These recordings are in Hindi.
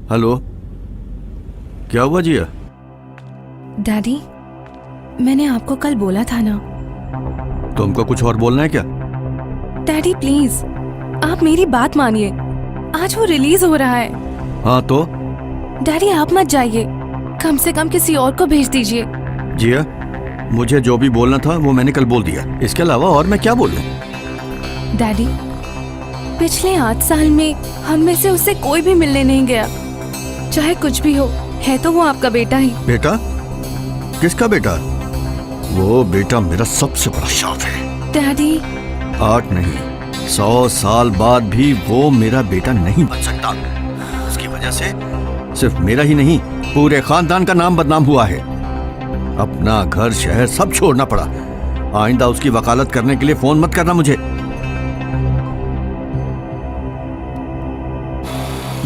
हेलो, क्या हुआ जिया? डैडी, मैंने आपको कल बोला था ना। तुमको कुछ और बोलना है क्या? डैडी प्लीज, आप मेरी बात मानिए। आज वो रिलीज हो रहा है। हाँ तो? डैडी आप मत जाइए, कम से कम किसी और को भेज दीजिए। जिया, मुझे जो भी बोलना था वो मैंने कल बोल दिया। इसके अलावा और मैं क्या बोलूं? डैडी, पिछले 8 साल में हम में से उससे कोई भी मिलने नहीं गया। चाहे कुछ भी हो, है तो वो आपका बेटा ही। बेटा? किसका बेटा? वो बेटा मेरा सबसे बड़ा शौक है। डैडी 8 नहीं, 100 साल बाद भी वो मेरा बेटा नहीं बन सकता। उसकी वजह से सिर्फ मेरा ही नहीं, पूरे खानदान का नाम बदनाम हुआ है। अपना घर शहर सब छोड़ना पड़ा। आइंदा उसकी वकालत करने के लिए फोन मत करना मुझे।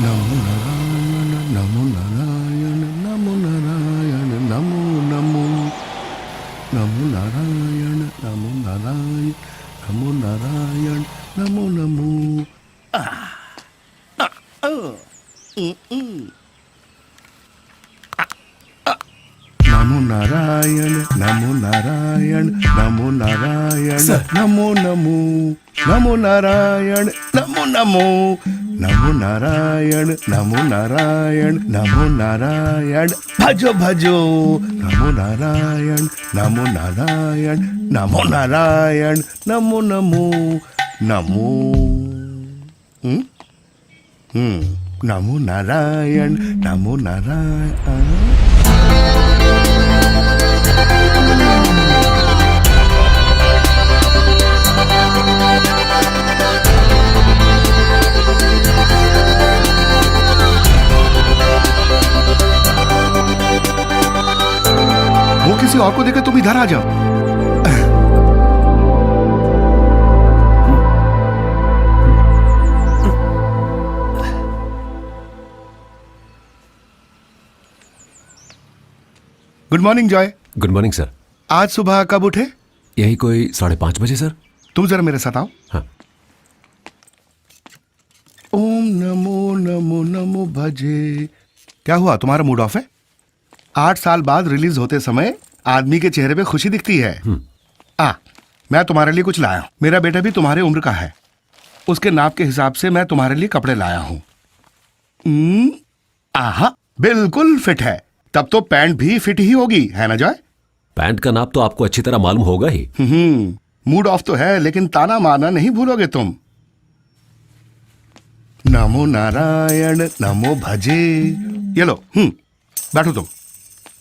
नमो नारायण नमो नारायण नमो नारायण नमो नमो नमो नारायण नमो नारायण नमो नारायण नमो नमो। नमो नारायण नमो नारायण नमो नारायण नमो नमो नमो नारायण नमो नमो नमो नारायण नमो नारायण नमो नारायण भजो भजो नमो नारायण नमो नारायण नमो नारायण नमो नमो नमो नमो नारायण नमो नारायण। वो किसी और को देकर तुम इधर आ जाओ। Good morning Joy. Good morning sir. आज सुबह कब उठे? यही कोई 5:30 बजे सर। तुम जरा मेरे साथ आओ। हाँ। ओम नमो नमो नमो भजे। क्या हुआ, तुम्हारा मूड ऑफ है? 8 साल बाद रिलीज होते समय आदमी के चेहरे पे खुशी दिखती है। मैं तुम्हारे लिए कुछ लाया हूं। मेरा बेटा भी तुम्हारे उम्र का है। उसके नाप के हिसाब से मैं तुम्हारे लिए कपड़े लाया हूं। आहा, बिल्कुल फिट है। तब तो पैंट भी फिट ही होगी, है ना जॉय? पैंट का नाप तो आपको अच्छी तरह मालूम होगा ही। मूड ऑफ तो है, लेकिन ताना मारना नहीं भूलोगे तुम। नमो नारायण नमो भजे। ये लो, बैठो तुम।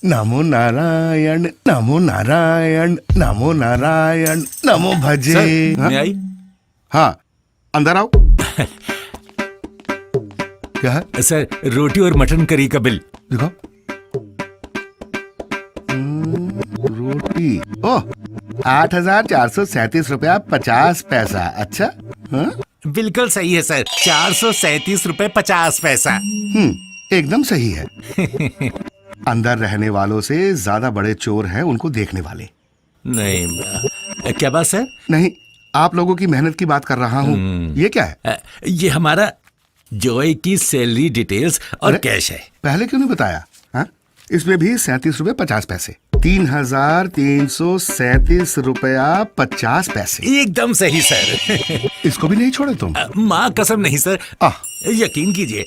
नमो नारायण नमो नारायण नमो नारायण नमो भजे। सर, मैं आई? हाँ, अंदर आओ। क्या है? सर, रोटी और मटन करी का बिल। दिखाओ। रोटी, ओह, 8,437 रुपया 50 पैसा। अच्छा, हाँ? बिल्कुल सही है सर, 437 रुपए 50 पैसा। एकदम सही है। अंदर रहने वालों से ज्यादा बड़े चोर हैं उनको देखने वाले। नहीं, क्या बात सर? नहीं, आप लोगों की मेहनत की बात कर रहा हूँ। ये क्या है? ये हमारा जॉय की सैलरी डिटेल्स और कैश है। पहले क्यों नहीं बताया? हाँ? इसमें भी 37 रुपए 50 पैसे। 3,337 रुपया 50 पैसे। एकदम सही सर। इसको भी नहीं छोड़े तुम? माँ कसम नहीं सर, यकीन कीजिए।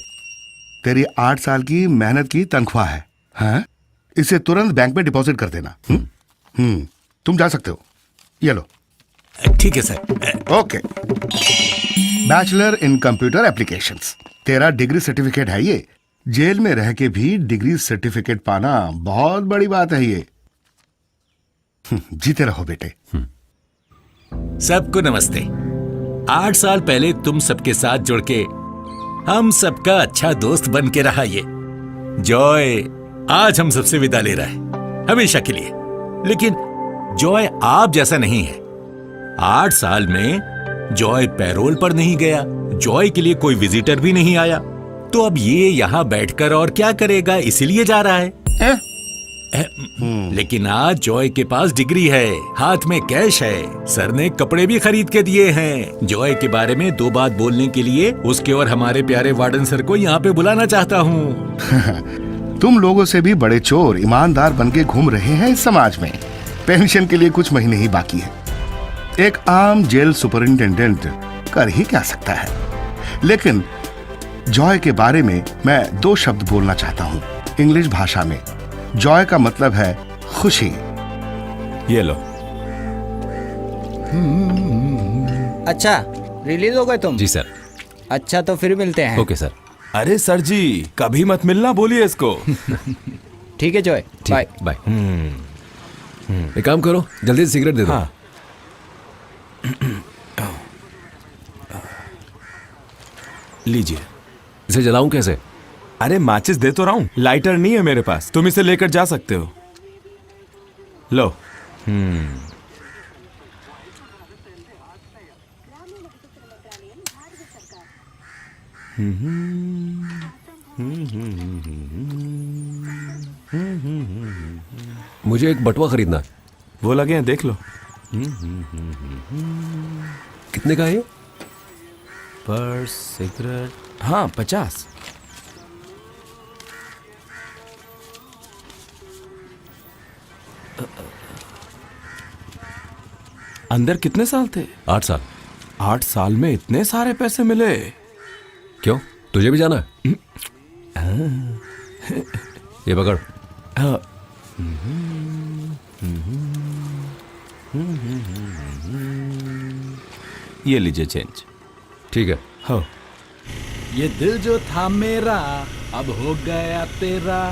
तेरी 8 साल की मेहनत की तनख्वाह है। हाँ? इसे तुरंत बैंक में डिपॉजिट कर देना। तुम जा सकते हो। ये लो। ठीक है sir. Okay. Bachelor in computer applications. तेरा डिग्री सर्टिफिकेट है ये। जेल में रह के भी डिग्री सर्टिफिकेट पाना बहुत बड़ी बात है ये। जीते रहो बेटे। सबको नमस्ते। 8 साल पहले तुम सबके साथ जुड़ के हम सबका अच्छा दोस्त बन के रहा ये जॉय आज हम सबसे विदा ले रहा है, हमेशा के लिए। लेकिन जॉय आप जैसा नहीं है। 8 साल में जॉय पैरोल पर नहीं गया, जॉय के लिए कोई विजिटर भी नहीं आया। तो अब ये यहाँ बैठकर और क्या करेगा, इसीलिए जा रहा है। लेकिन आज जॉय के पास डिग्री है, हाथ में कैश है, सर ने कपड़े भी खरीद के दिए हैं। जॉय के बारे में 2 बात बोलने के लिए उसके और हमारे प्यारे वार्डन सर को यहाँ पे बुलाना चाहता हूँ। तुम लोगों से भी बड़े चोर ईमानदार बनके घूम रहे हैं इस समाज में। पेंशन के लिए कुछ महीने ही बाकी है। एक आम जेल सुपरिंटेंडेंट कर ही क्या सकता है। लेकिन जॉय के बारे में मैं 2 शब्द बोलना चाहता हूँ इंग्लिश भाषा में। जॉय का मतलब है खुशी। ये लो। अच्छा, रिलीज हो गए तुम? जी सर। अच्छा, तो फिर मिलते हैं। Okay sir. अरे सर जी, कभी मत मिलना बोलिए इसको। ठीक है जॉय, बाय। बाय। एक काम करो, जल्दी से सिगरेट दे दो। हाँ। लीजिए। इसे जलाऊं कैसे? अरे माचिस दे तो रहा हूं, लाइटर नहीं है मेरे पास, तुम इसे लेकर जा सकते हो। लो। मुझे एक बटुआ खरीदना है। वो लगे हैं, देख लो। कितने का है ये? पर्स, सिगरेट, हाँ 50। अंदर कितने साल थे? 8 साल। 8 साल में इतने सारे पैसे मिले? क्यों, तुझे भी जाना है? ये पकड़। हाँ। ये लीजिए चेंज। ठीक है। हो। ये दिल जो था मेरा अब हो गया तेरा,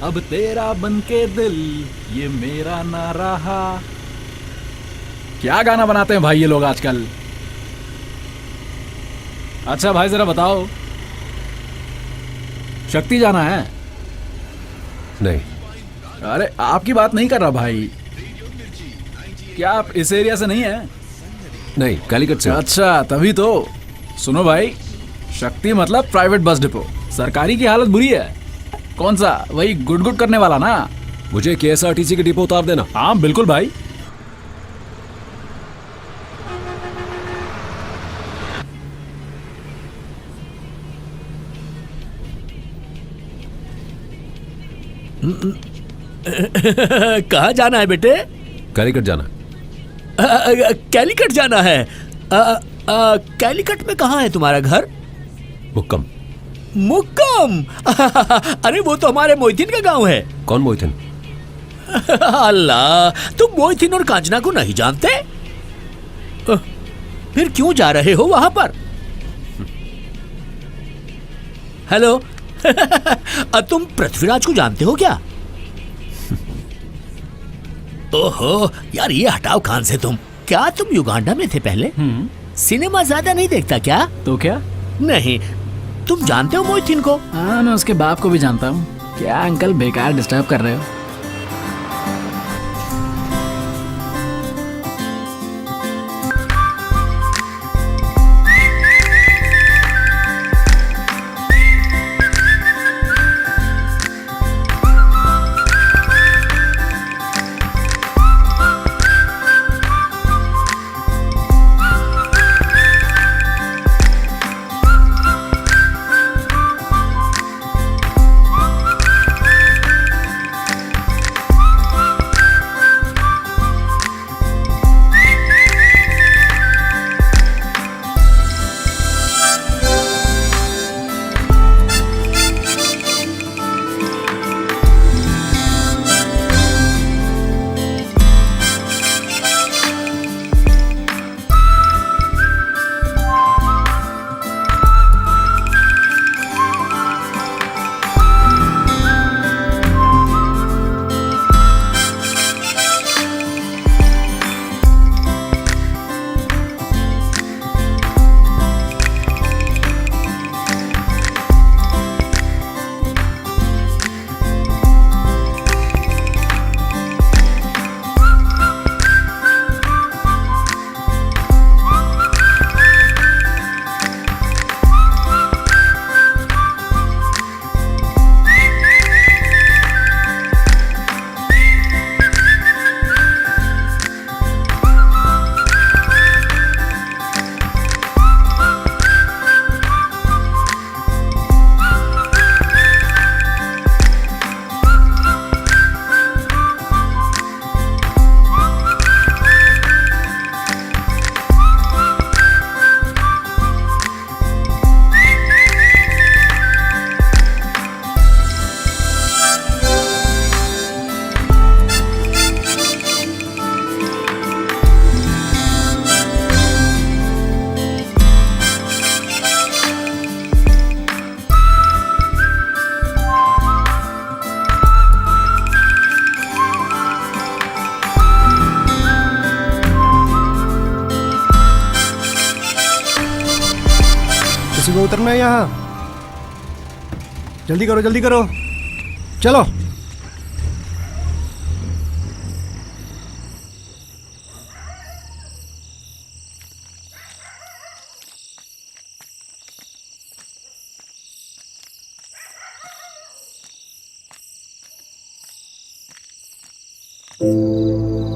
अब तेरा बनके दिल ये मेरा ना रहा। क्या गाना बनाते हैं भाई ये लोग आजकल। अच्छा भाई जरा बताओ, शक्ति जाना है? नहीं। अरे आपकी बात नहीं कर रहा भाई। क्या आप इस एरिया से नहीं है? नहीं, कालीकट से। अच्छा तभी तो। सुनो भाई, शक्ति मतलब प्राइवेट बस डिपो। सरकारी की हालत बुरी है। कौन सा, वही गुड गुड करने वाला ना? मुझे KSRTC के डिपो उतार देना। हाँ बिल्कुल भाई। कहाँ जाना है बेटे? कालीकट जाना। कैलीकट जाना है? कैलीकट में कहाँ है तुम्हारा घर? मुक्कम। मुक्कम? अरे वो तो हमारे मोहसिन का गांव है। कौन मोहितन? अल्लाह, तुम मोहसिन और कांचना को नहीं जानते? फिर क्यों जा रहे हो वहां पर? हेलो। तुम पृथ्वीराज को जानते हो क्या? ओहो यार, ये हटाओ कान से तुम। क्या तुम युगांडा में थे पहले? सिनेमा ज्यादा नहीं देखता क्या? तो क्या? नहीं। तुम जानते हो मोहसिन को? हाँ मैं उसके बाप को भी जानता हूँ। क्या अंकल बेकार डिस्टर्ब कर रहे हो? टैक्सी में उतरना है यहाँ। जल्दी करो जल्दी करो, चलो।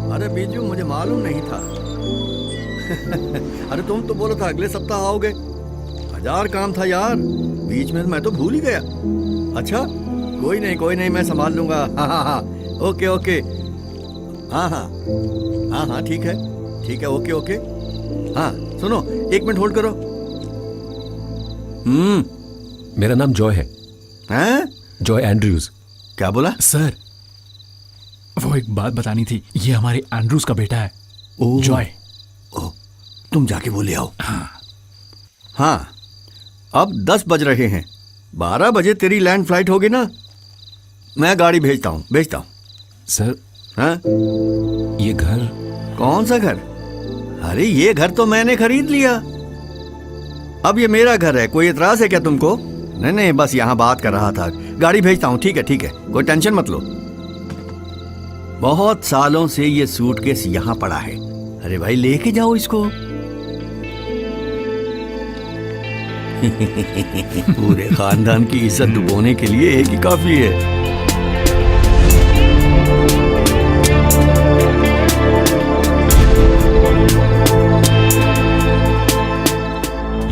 अरे बीजू, मुझे मालूम नहीं था। अरे तुम तो बोला था अगले सप्ताह आओगे। 1000 काम था यार, बीच में मैं तो भूल ही गया। अच्छा कोई नहीं, मैं संभाल लूंगा। हाँ, ओके ओके, हाँ, ठीक है, ओके। हाँ सुनो, 1 मिनट होल्ड करो। मेरा नाम जॉय है, हैं? Joy Andrews. क्या बोला? सर वो एक बात बतानी थी, ये हमारे एंड्रूज का बेटा है, ओह। जॉय। तुम जाके वो ले आओ। हाँ अब 10 बज रहे हैं, 12 बजे तेरी लैंड फ्लाइट होगी ना, मैं गाड़ी भेजता हूँ। सर हाँ? ये घर, कौन सा घर? अरे ये घर तो मैंने खरीद लिया, अब ये मेरा घर है। कोई एतराज है क्या तुमको? नहीं, बस यहाँ बात कर रहा था। गाड़ी भेजता हूँ, ठीक है, कोई टेंशन मत लो। बहुत सालों से ये सूटकेस यहाँ पड़ा है। अरे भाई लेके जाओ इसको। पूरे खानदान की इज्जत डुबोने के लिए एक ही काफी है।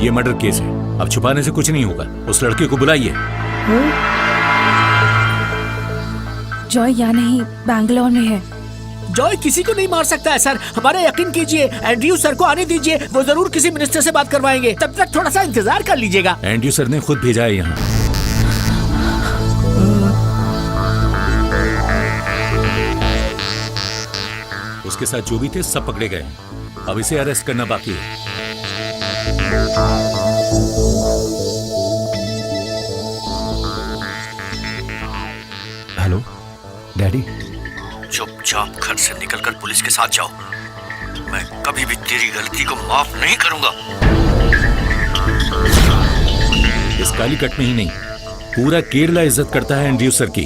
ये मर्डर केस है, अब छुपाने से कुछ नहीं होगा। उस लड़के को बुलाइए। जॉय यहाँ नहीं, बैंगलोर में है। जॉय किसी को नहीं मार सकता है सर, हमारा यकीन कीजिए। एंड्रयू सर को आने दीजिए, वो जरूर किसी मिनिस्टर से बात करवाएंगे। तब तक थोड़ा सा इंतजार कर लीजिएगा। एंड्रयू सर ने खुद भेजा है यहाँ। उसके साथ जो भी थे सब पकड़े गए, अब इसे अरेस्ट करना बाकी है। Hello daddy. चुपचाप घर से निकलकर पुलिस के साथ जाओ। मैं कभी भी तेरी गलती को माफ नहीं करूंगा। इस कालीकट में ही नहीं, पूरा केरला इज्जत करता है एंड्रयू सर की।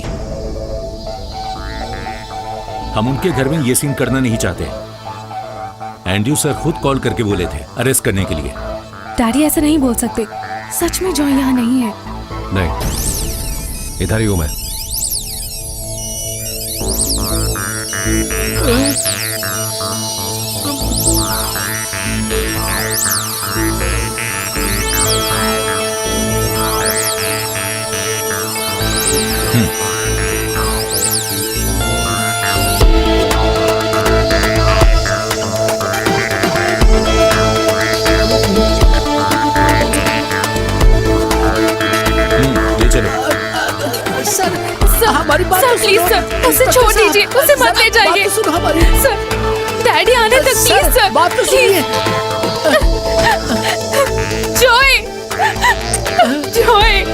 हम उनके घर में ये सीन करना नहीं चाहते। एंड्रयू सर खुद कॉल करके बोले थे अरेस्ट करने के लिए। डैडी ऐसा नहीं बोल सकते, सच में जॉय यहाँ नहीं है। नहीं, इधर ही हूं मैं। ले चलो। सर हमारी बात सर प्लीज सर, उसे छोड़ दीजिए, उसे मत ले जाइए। बात तो सुनो हमारी। सर डैडी आने तक प्लीज सर, बात तो सुनिए। जॉय, जॉय,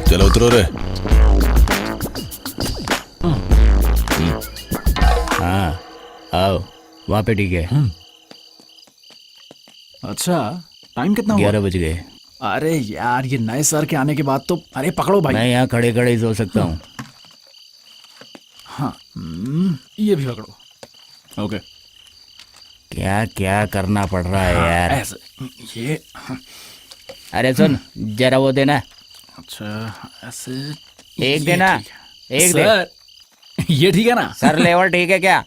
चलो उतरो रे। हाँ आओ, वहाँ पे ठीक है। अच्छा टाइम कितना हुआ? 11 बज गए। अरे यार ये नए सर के आने के बाद तो अरे पकड़ो भाई। मैं यहाँ खड़े खड़े ही सो सकता हूँ। हाँ ये भी पकड़ो। ओके क्या क्या करना पड़ रहा है यार। ऐसे ये अरे सुन जरा वो देना। अच्छा ऐसे एक ये देना, ठीक है। एक दे। सर ये ठीक है ना? सर लेवल ठीक है क्या?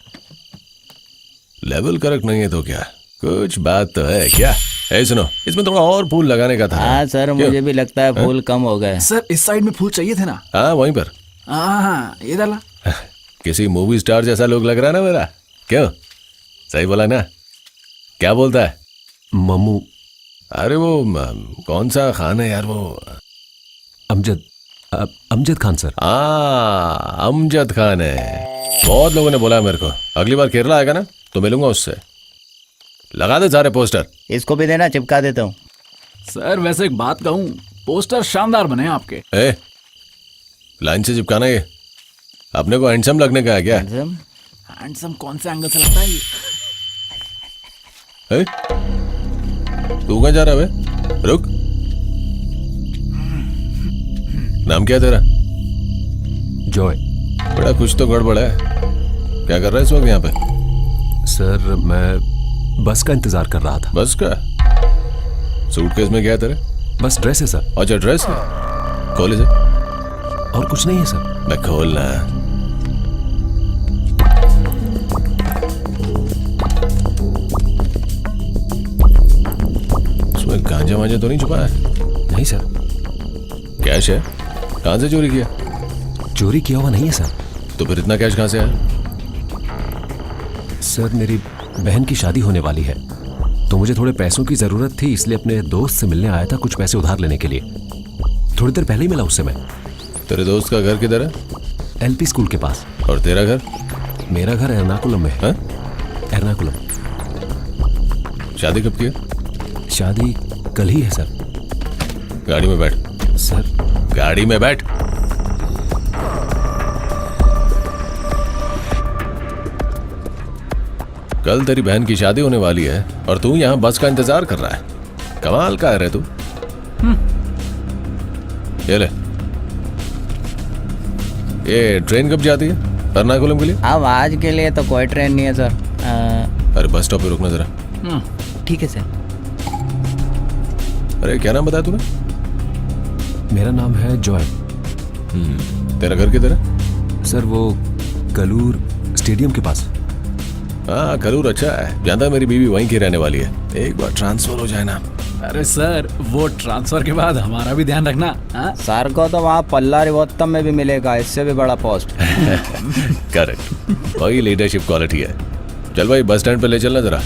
लेवल करेक्ट नहीं है तो क्या, कुछ बात तो है क्या? ए सुनो, इसमें थोड़ा और फूल लगाने का था। हाँ सर क्यों? मुझे भी लगता है फूल कम हो गए। सर इस साइड में फूल चाहिए थे ना? हाँ वहीं पर। हाँ ये डाला। किसी मूवी स्टार जैसा लोग लग रहा है ना मेरा। क्यों, सही बोला ना? क्या बोलता है मम्मू? अरे वो कौन सा खान है यार वो? अमजद खान सर। हाँ अमजद खान है। बहुत लोगों ने बोला है मेरे को, अगली बार केरला आएगा ना तो मिलूंगा उससे। लगा दे सारे पोस्टर। इसको भी देना, चिपका देता हूँ। सर वैसे एक बात कहूँ, पोस्टर शानदार बने हैं आपके। ए लाइन से चिपकाना ये, अपने को हैंडसम लगने का है क्या? हैंडसम कौन से एंगल से लगता है ये? ए? तू कहाँ जा रहा है बे? रुक। नाम क्या है तेरा? जॉय। बड़ा कुछ तो गड़बड़ है। क्या कर रहा है इस वक्त यहाँ पे? सर मैं बस का इंतजार कर रहा था। बस का? सूटकेस में क्या है तेरे? बस ड्रेस है सर। अच्छा ड्रेस है, खोल इसे। और कुछ नहीं है सर। मैं खोलना। उसमें गांजा वांजा तो नहीं छुपा है? नहीं सर। कैश है? कहां से चोरी किया? चोरी किया हुआ नहीं है सर। तो फिर इतना कैश कहां से आया? सर मेरी बहन की शादी होने वाली है तो मुझे थोड़े पैसों की जरूरत थी, इसलिए अपने दोस्त से मिलने आया था कुछ पैसे उधार लेने के लिए। थोड़ी देर पहले ही मिला उससे मैं। तेरे दोस्त का घर किधर है? एलपी स्कूल के पास। और तेरा घर? मेरा घर एर्नाकुलम में है। एर्नाकुलम। शादी कब की है? शादी कल ही है सर। गाड़ी में बैठ। सर गाड़ी में बैठ। कल तेरी बहन की शादी होने वाली है और तू यहाँ बस का इंतजार कर रहा है। कमाल का है रे तू। ये ले। ये ट्रेन कब जाती है एर्नाकुलम के लिए? अब आज के लिए तो कोई ट्रेन नहीं है सर। अरे बस स्टॉप पे रुकना जरा। ठीक है सर। अरे क्या नाम बताया तूने? मेरा नाम है जॉय। तेरा घर किधर है? सर वो कलूर स्टेडियम के पास। हाँ करूर अच्छा है, जानता मेरी बीवी वहीं की रहने वाली है। एक बार ट्रांसफर हो जाए ना। अरे सर वो ट्रांसफर के बाद हमारा भी ध्यान रखना। हाँ? सर को तो वहाँ पल्ला रिवोत्तम में भी मिलेगा, इससे भी बड़ा पोस्ट। करेक्ट, वही लीडरशिप क्वालिटी है। चल भाई बस स्टैंड पे ले चलना जरा।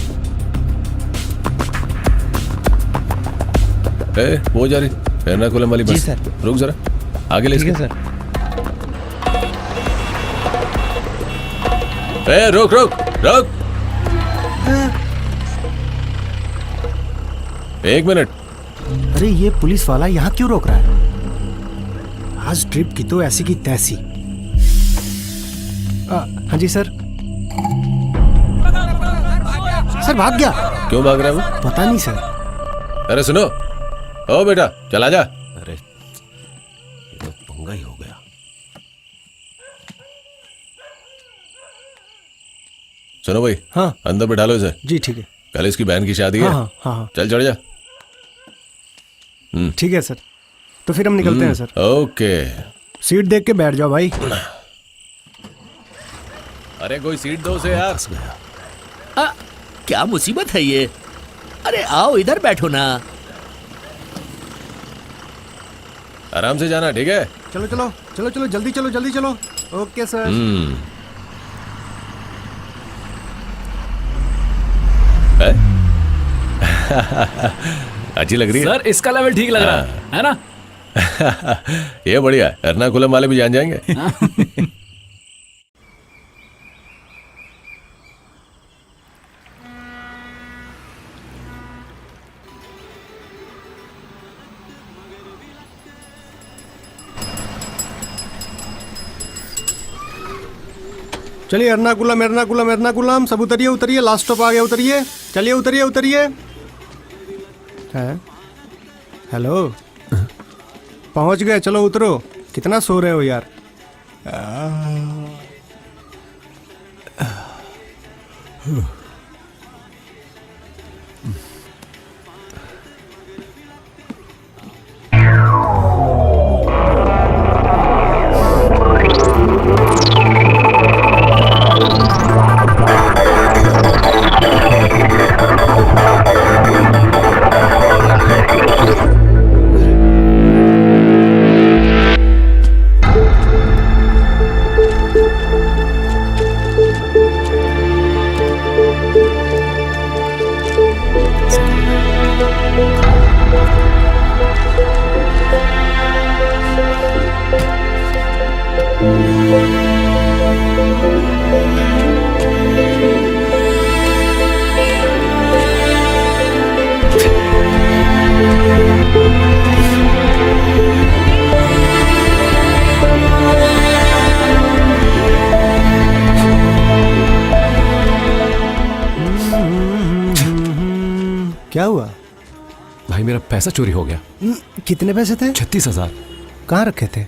वो जा रही एर्नाकुलम वाली बस। जी सर। रुक जरा, आगे ले। ठीक है सर। रुक रुक रुक। एक मिनट। अरे ये पुलिस वाला यहाँ क्यों रोक रहा है? आज ट्रिप की तो ऐसी की तैसी। हाँ जी सर। सर भाग गया। क्यों भाग रहा है वो? पता नहीं सर। अरे सुनो, ओ बेटा चला जा। अरे ये तो पंगा ही हो गया। सुनो भाई। हाँ अंदर बिठा लो इसे। जी ठीक है। कल इसकी बहन की शादी है। हाँ हाँ चल चढ़ जा। ठीक है सर, तो फिर हम निकलते हैं सर। ओके। सीट देख के बैठ जाओ भाई। अरे कोई सीट दो उसे यार। क्या मुसीबत है ये? अरे आओ इधर बैठो ना। आराम से जाना, ठीक है? चलो चलो चलो चलो जल्दी चलो जल्दी चलो। Okay sir. अच्छी लग रही है सर इसका लेवल ठीक लग रहा है ना? ये बढ़िया है, एर्नाकुलम वाले भी जान जाएंगे। चलिए एर्नाकुलम एर्नाकुलम एर्नाकुलम, सब उतरिए उतरिए, लास्ट स्टॉप आ गया, उतरिए। चलिए उतरिए उतरिए। है हेलो, पहुंच गए, चलो उतरो। कितना सो रहे हो यार? क्या हुआ भाई? मेरा पैसा चोरी हो गया। कितने पैसे थे? 36,000। कहाँ रखे थे?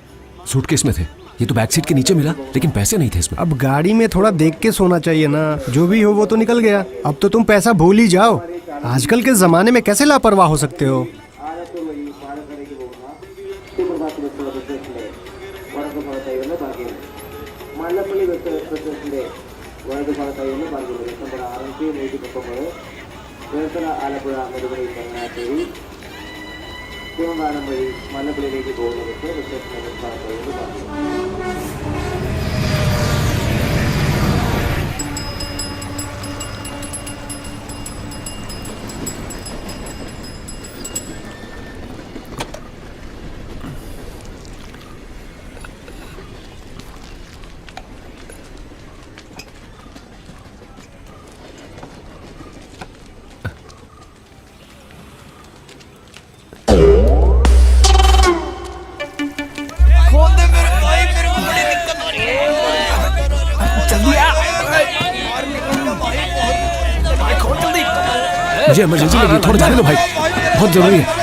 सूटकेस में थे। ये तो बैक सीट के नीचे मिला, लेकिन पैसे नहीं थे इसमें। अब गाड़ी में थोड़ा देख के सोना चाहिए ना। जो भी हो वो तो निकल गया। अब तो तुम पैसा भूल ही जाओ। आजकल के जमाने में कैसे लापरवाह हो सकते हो? मुझे इमरजेंसी लगी, थोड़ा जाने दो भाई, बहुत जरूरी है।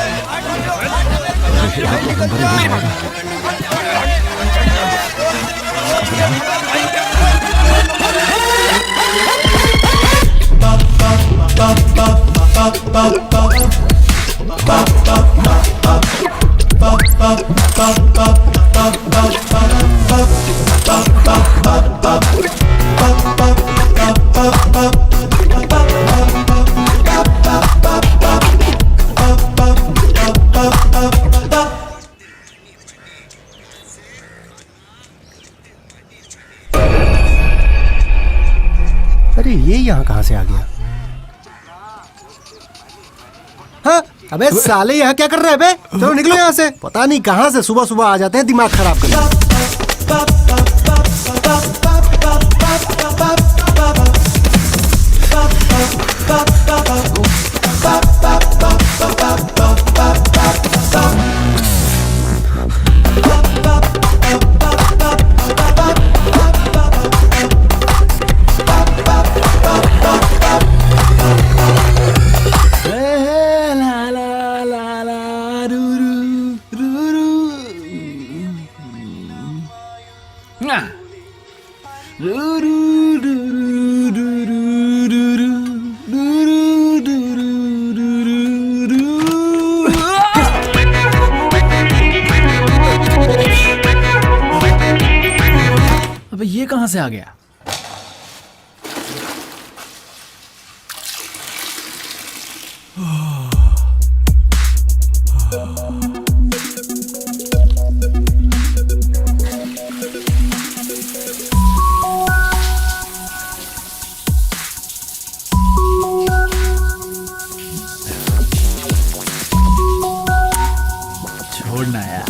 अरे ये यहाँ कहाँ से आ गया? हाँ, अबे साले यहाँ क्या कर रहे हैं बे? चलो निकलो यहाँ से। पता नहीं कहाँ से सुबह सुबह आ जाते हैं दिमाग खराब करने। अबे ये कहां से आ गया? छोड़ना यार।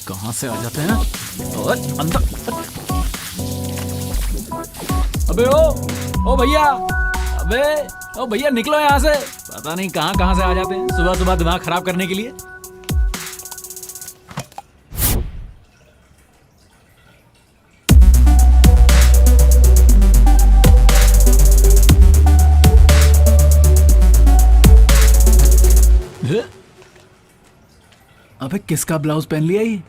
कहां से आ जाते हैं? और अंदर। अबे ओ भैया, अबे ओ भैया निकलो यहाँ से। पता नहीं कहां से आ जाते हैं सुबह सुबह दिमाग खराब करने के लिए। अबे किसका ब्लाउज पहन लिया ये?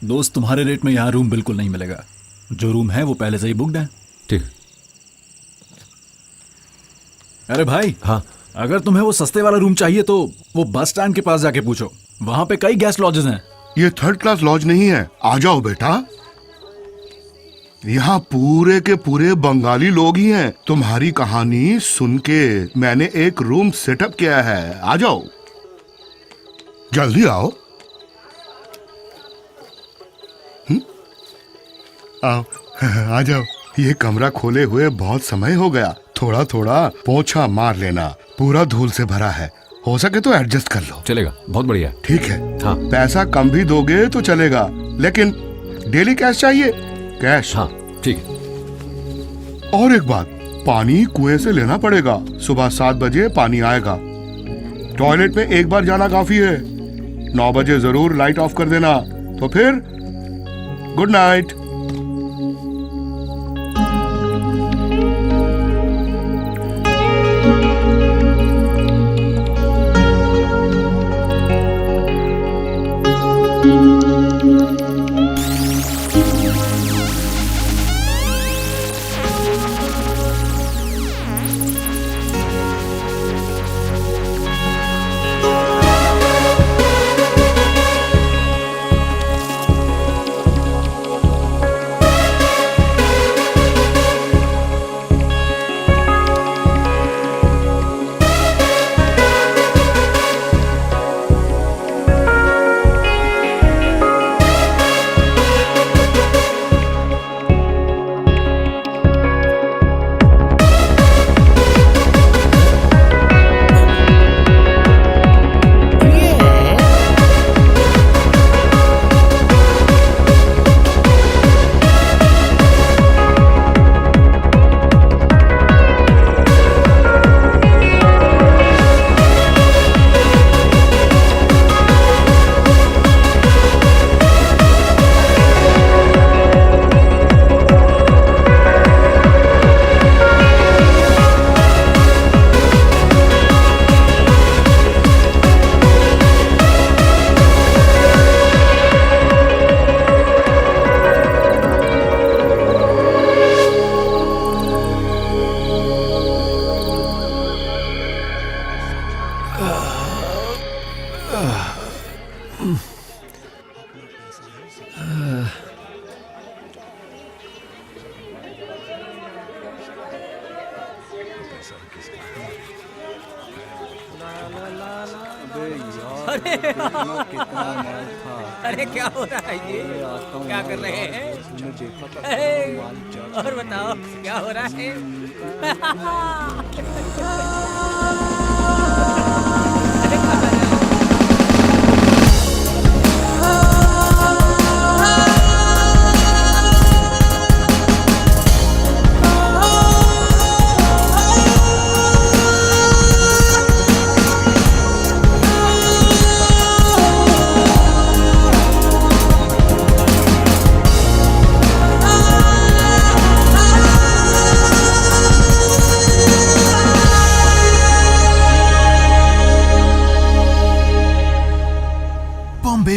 दोस्त, तुम्हारे रेट में यहाँ रूम बिल्कुल नहीं मिलेगा। जो रूम है वो पहले से ही बुकड है। ठीक। अरे भाई, हाँ, अगर तुम्हें वो सस्ते वाला रूम चाहिए तो वो बस स्टैंड के पास जाके पूछो, वहां पे कई गेस्ट लॉजेस हैं। ये 3rd क्लास लॉज नहीं है, आ जाओ बेटा। यहाँ पूरे के पूरे बंगाली लोग ही हैं। तुम्हारी कहानी सुन के मैंने एक रूम सेटअप किया है, आ जाओ, जल्दी आओ। आओ, आ जाओ। ये कमरा खोले हुए बहुत समय हो गया, थोड़ा थोड़ा पोछा मार लेना, पूरा धूल से भरा है, हो सके तो एडजस्ट कर लो। चलेगा, बहुत बढ़िया। ठीक है। हाँ। पैसा कम भी दोगे तो चलेगा, लेकिन डेली कैश चाहिए। कैश। हाँ, ठीक है। और एक बात, पानी कुएं से लेना पड़ेगा। सुबह 7 बजे पानी आएगा। टॉयलेट में एक बार जाना काफी है। 9 बजे जरूर लाइट ऑफ कर देना। तो फिर गुड नाइट। अरे क्या हो रहा है ये? क्या कर रहे हैं? और बताओ क्या हो रहा है?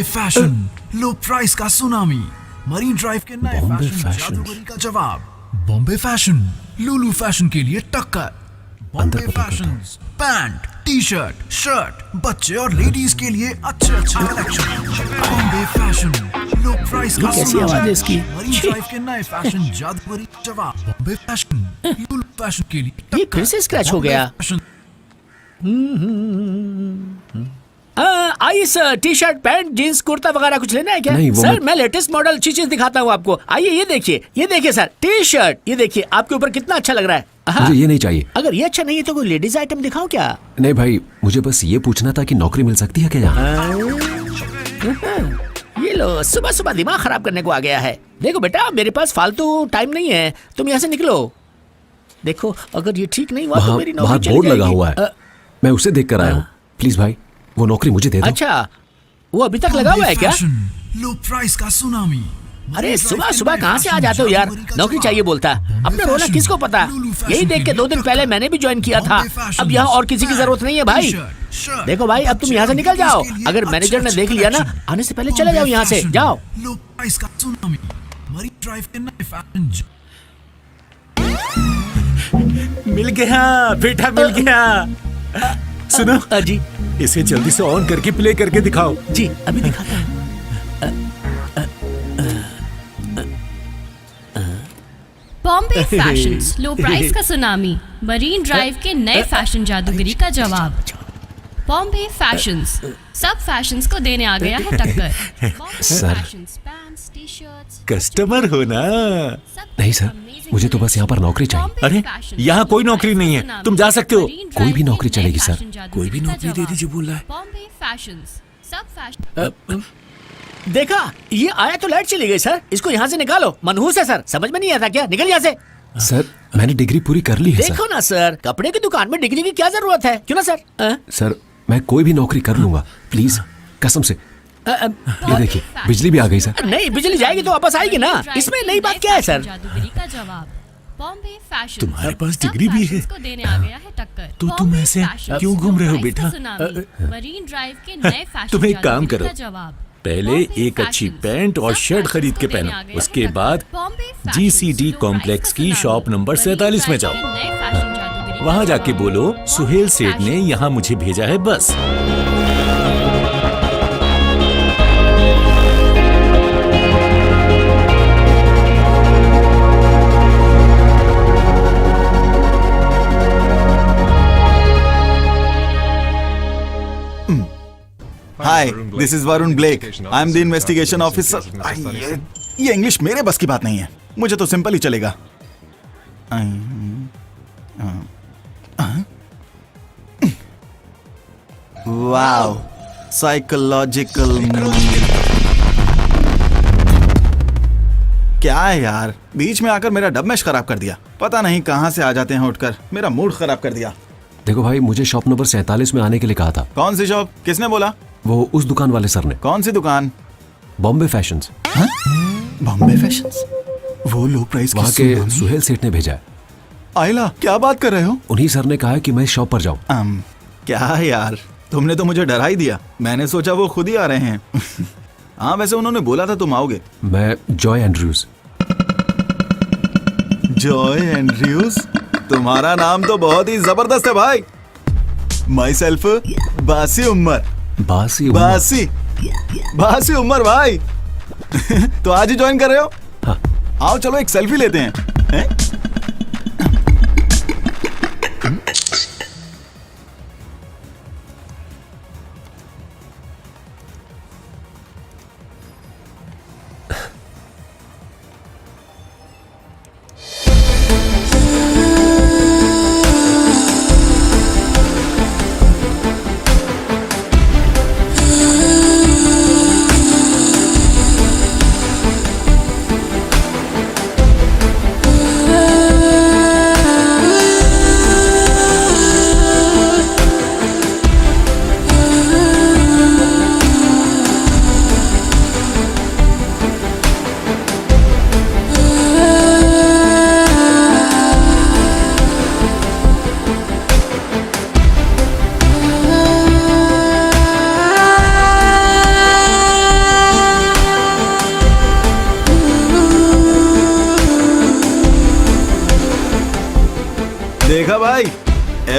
फैशन, लो प्राइस का सुनामी, मरीन ड्राइव के नए फैशन जादूगरी का जवाब। बॉम्बे फैशन, लुलु फैशन के लिए टक्कर। अंदर बॉम्बे पता करता हूँ। Fashions, pant, T shirt, shirt, बच्चे और लेडीज के लिए अच्छे अच्छे कलेक्शन। बॉम्बे फैशन, लो प्राइस का कैसी आवाज है इसकी? मरीन ड्राइव के नए फैशन जादूगरी जवाब। बॉम्बे फैशन, लो फैशन के लिए ये फिर से स्क्रैच हो गया। फैशन। आइए sir, T shirt, pant, jeans, kurta वगैरह कुछ लेना है क्या? नहीं, वो सर मैं- मैं लेटेस्ट मॉडल अच्छी चीज दिखाता हूँ आपको। आइए ये देखिए सर, टी शर्ट, ये देखिए आपके ऊपर कितना अच्छा लग रहा है। हाँ। मुझे ये नहीं चाहिए। अगर ये अच्छा नहीं है तो कोई लेडीज आइटम दिखाऊं क्या? नहीं भाई, मुझे बस ये पूछना था कि नौकरी मिल सकती है क्या यहाँ? ये लो, सुबह सुबह दिमाग खराब करने को आ गया है। देखो बेटा, मेरे पास फालतू टाइम नहीं है, तुम यहाँ से निकलो। देखो, अगर ये ठीक नहीं हुआ तो वहाँ मेरी नौकरी वहाँ चली बोर्ड लगा जाएगी। हुआ है, मैं उसे देख कर आया हूँ। प्लीज भाई, वो नौकरी मुझे दे दो। अच्छा, वो अभी तक लगा हुआ है क्या? फैशन, लो प्राइस का सुनामी। अरे सुबह सुबह कहाँ से आ जाते हो यार? नौकरी चाहिए बोलता है, अपने रोना किसको पता? यही देख के 2 दिन पहले मैंने भी ज्वाइन किया था। अब यहाँ और किसी की जरूरत नहीं है भाई। देखो भाई, अब तुम यहाँ से निकल जाओ। अगर मैनेजर ने देख लिया ना, आने से पहले चले जाओ यहाँ से, जाओ। लो प्राइस का सुनामी, मरीन ड्राइव के नए फैशन। मिल गया बेटा, मिल गया। सुनो जी इसे जल्दी से ऑन करके प्ले करके दिखाओ। जी, अभी दिखाता हूँ। बॉम्बे फैशंस, लो प्राइस का सुनामी, मरीन ड्राइव के नए फैशन जादूगरी का जवाब। बॉम्बे फैशंस, सब फैशंस को देने आ गया है टक्कर। Bombay sir. Fashions, pants, T-shirts, customer हो ना? सब नहीं सर, amazing मुझे तो बस यहाँ पर नौकरी चाहिए। बॉम्बे अरे, फैशंस, यहाँ कोई लो नौकरी प्राइस नहीं का है, सुनामी, तुम जा सकते हो। मरीन कोई भी ड्राइव नौकरी के नए चलेगी, सर। फैशन जादूगरी कोई भी का नौकरी दे जवाब। दीजिए बोल रहा है। बॉम्बे फैशंस, सब फैशन। देखा, ये आया तो लाइट चली गई सर। इसको यहाँ से निकालो, मनहूस है सर। समझ में नहीं आता क्या? निकल यहाँ से। सर, मैंने डिग्री पूरी कर ली है देखो सर। ना सर, कपड़े की दुकान में डिग्री की क्या जरूरत है? क्यों ना सर? सर, मैं कोई भी नौकरी कर लूंगा, प्लीज, कसम से। ये देखिए, बिजली भी आ गई सर। नहीं, बिजली जाएगी तो वापस आएगी ना। इसमें नई बात क्या है सर? जादूगरी का जवाब। बॉम्बे फैशन, तुम्हारे पास डिग्री भी है? को देने आ गया है टक्कर। तो तुम बॉम्बे ऐसे फैशन, क्यों घूम रहे हो लो प्राइस का बेटा? सुनामी, मरीन ड्राइव के नए फैशन तुम एक काम जादूगरी करो, का जवाब। पहले बॉम्बे एक अच्छी फैशंस, पैंट और सब शर्ट फैशन खरीद के को देने पहनो। आ गया है उसके टक्कर। बाद बॉम्बे फैशंस, GCD लो कॉम्प्लेक्स प्राइस की का शॉप सुनामी, नंबर मरीन 47 में ड्राइव जाओ। के नए फैशन जादूगरी का वहां जाके जवाब। बोलो सुहेल सेठ ने फैशंस, यहाँ मुझे भेजा है, बस। Hi, this is Varun Blake. I am the investigation officer. ये इंग्लिश मेरे बस की बात नहीं है, मुझे तो सिंपल ही चलेगा। Wow, psychological. क्या है यार, बीच में आकर मेरा डबमेश खराब कर दिया। पता नहीं कहाँ से आ जाते हैं उठकर, मेरा मूड खराब कर दिया। देखो भाई, मुझे शॉप नंबर 47 में आने के लिए कहा था। कौन सी शॉप? किसने बोला? वो उस दुकान वाले सर ने। कौन सी दुकान? बॉम्बे फैशंस। बॉम्बे फैशंस? वो लो प्राइस वहाँ के सुहेल सेठ ने भेजा है। आइला, क्या बात कर रहे हो? उन्हीं सर ने कहा है कि मैं शॉप पर जाऊं। क्या यार, तुमने तो मुझे डरा ही दिया। मैंने सोचा वो खुद ही आ रहे हैं। हाँ, वैसे उन्होंने बोला था तुम आओगे। मैं जॉय एंड्रयूज। Joy Andrews? तुम्हारा नाम तो बहुत ही जबरदस्त है भाई। माई सेल्फ बासी उमर। बासी बासी उमर भाई। तो आज ही ज्वाइन कर रहे हो? हाँ। आओ चलो एक सेल्फी लेते हैं।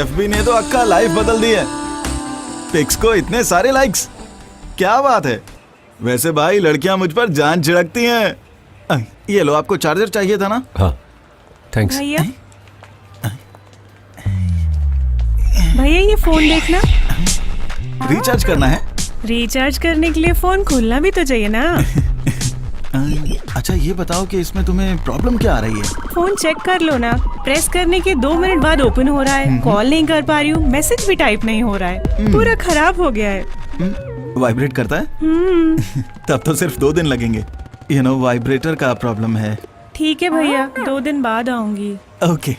एफबी ने तो अक्का लाइफ बदल दी है। पिक्स को इतने सारे लाइक्स, क्या बात है। वैसे भाई लड़कियां मुझ पर जान छिड़कती हैं। ये लो, आपको चार्जर चाहिए था ना? हाँ थैंक्स। भैया भैया ये फोन देखना। रिचार्ज करना है? रिचार्ज करने के लिए फोन खोलना भी तो चाहिए ना। अच्छा ये बताओ कि इसमें तुम्हें प्रॉब्लम क्या आ रही है? फोन चेक कर लो ना, प्रेस करने के 2 मिनट बाद ओपन हो रहा है, कॉल नहीं कर पा रही हूँ, मैसेज भी टाइप नहीं हो रहा है, पूरा खराब हो गया है। वाइब्रेट करता है? तब तो सिर्फ 2 दिन लगेंगे। यू नो वाइब्रेटर का प्रॉब्लम है। ठीक है भैया, 2 दिन बाद आऊंगी। Okay,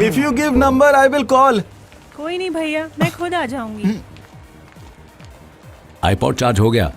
if you give number I will call. कोई नहीं भैया, मैं खुद आ जाऊंगी। आईपॉड चार्ज हो गया?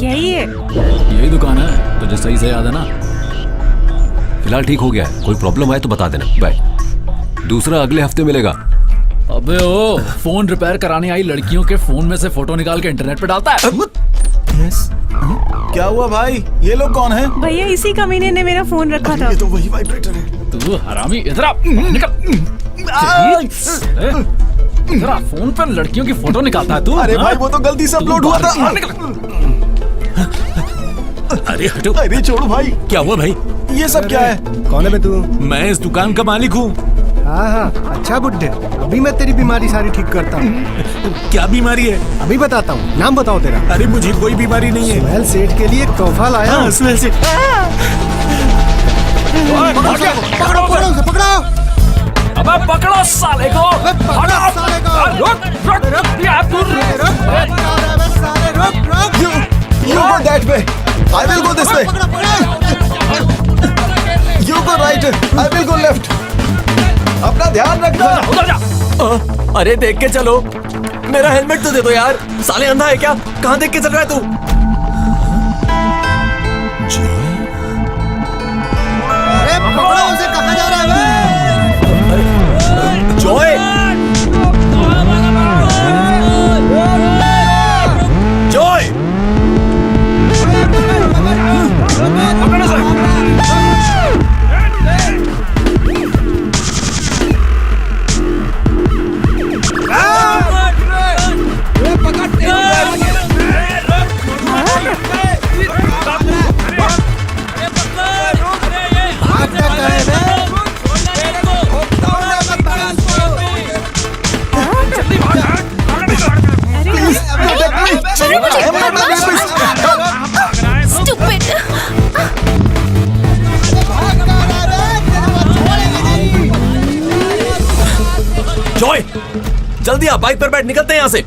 यही दुकान है, तुझे सही से याद है ना? फिलहाल ठीक हो गया है, कोई प्रॉब्लम आए तो बता देना। बाय। दूसरा अगले हफ्ते मिलेगा। अबे ओ, फोन रिपेयर कराने आई लड़कियों के फोन में से फोटो निकाल के इंटरनेट पे डालता है। क्या हुआ भाई? ये लोग कौन है? भैया इसी कमीने ने मेरा फोन रखा था। ये तो वही वाइब्रेटर है। तू हरामी, इधर आ, निकल। इधर आ, फोन पर लड़कियों की फोटो निकालता है तू? अरे भाई वो तो गलती से अपलोड हुआ था। अरे हटो। अरे छोड़ो भाई। क्या हुआ भाई? ये सब क्या है? कौन है बे तू? मैं इस दुकान का मालिक हूँ। हाँ हाँ, अच्छा बुड्ढे, अभी मैं तेरी बीमारी सारी ठीक करता हूँ। क्या बीमारी है? अभी बताता हूँ, नाम बताओ तेरा। अरे मुझे कोई बीमारी नहीं है। सुहेल सेठ के लिए एक तोहफा लाया। हाँ, सुहेल सेठ। पकड़ो उसे, पकड़ो। अबे पकड़ो साले को। पकड़ो साले को। रुक यार तू। You go that way. I will go this way. You go right. I will go left. अपना ध्यान रखना। उधर जा। अरे देख के चलो, मेरा हेलमेट तो दे दो यार। साले अंधा है क्या? कहाँ देख के चल रहा है तू? अरे पकड़ो उसे, कहाँ जा रहा है बे? जॉय, जॉय, जॉय, जल्दी आप बाइक पर बैठ, निकलते हैं यहाँ से।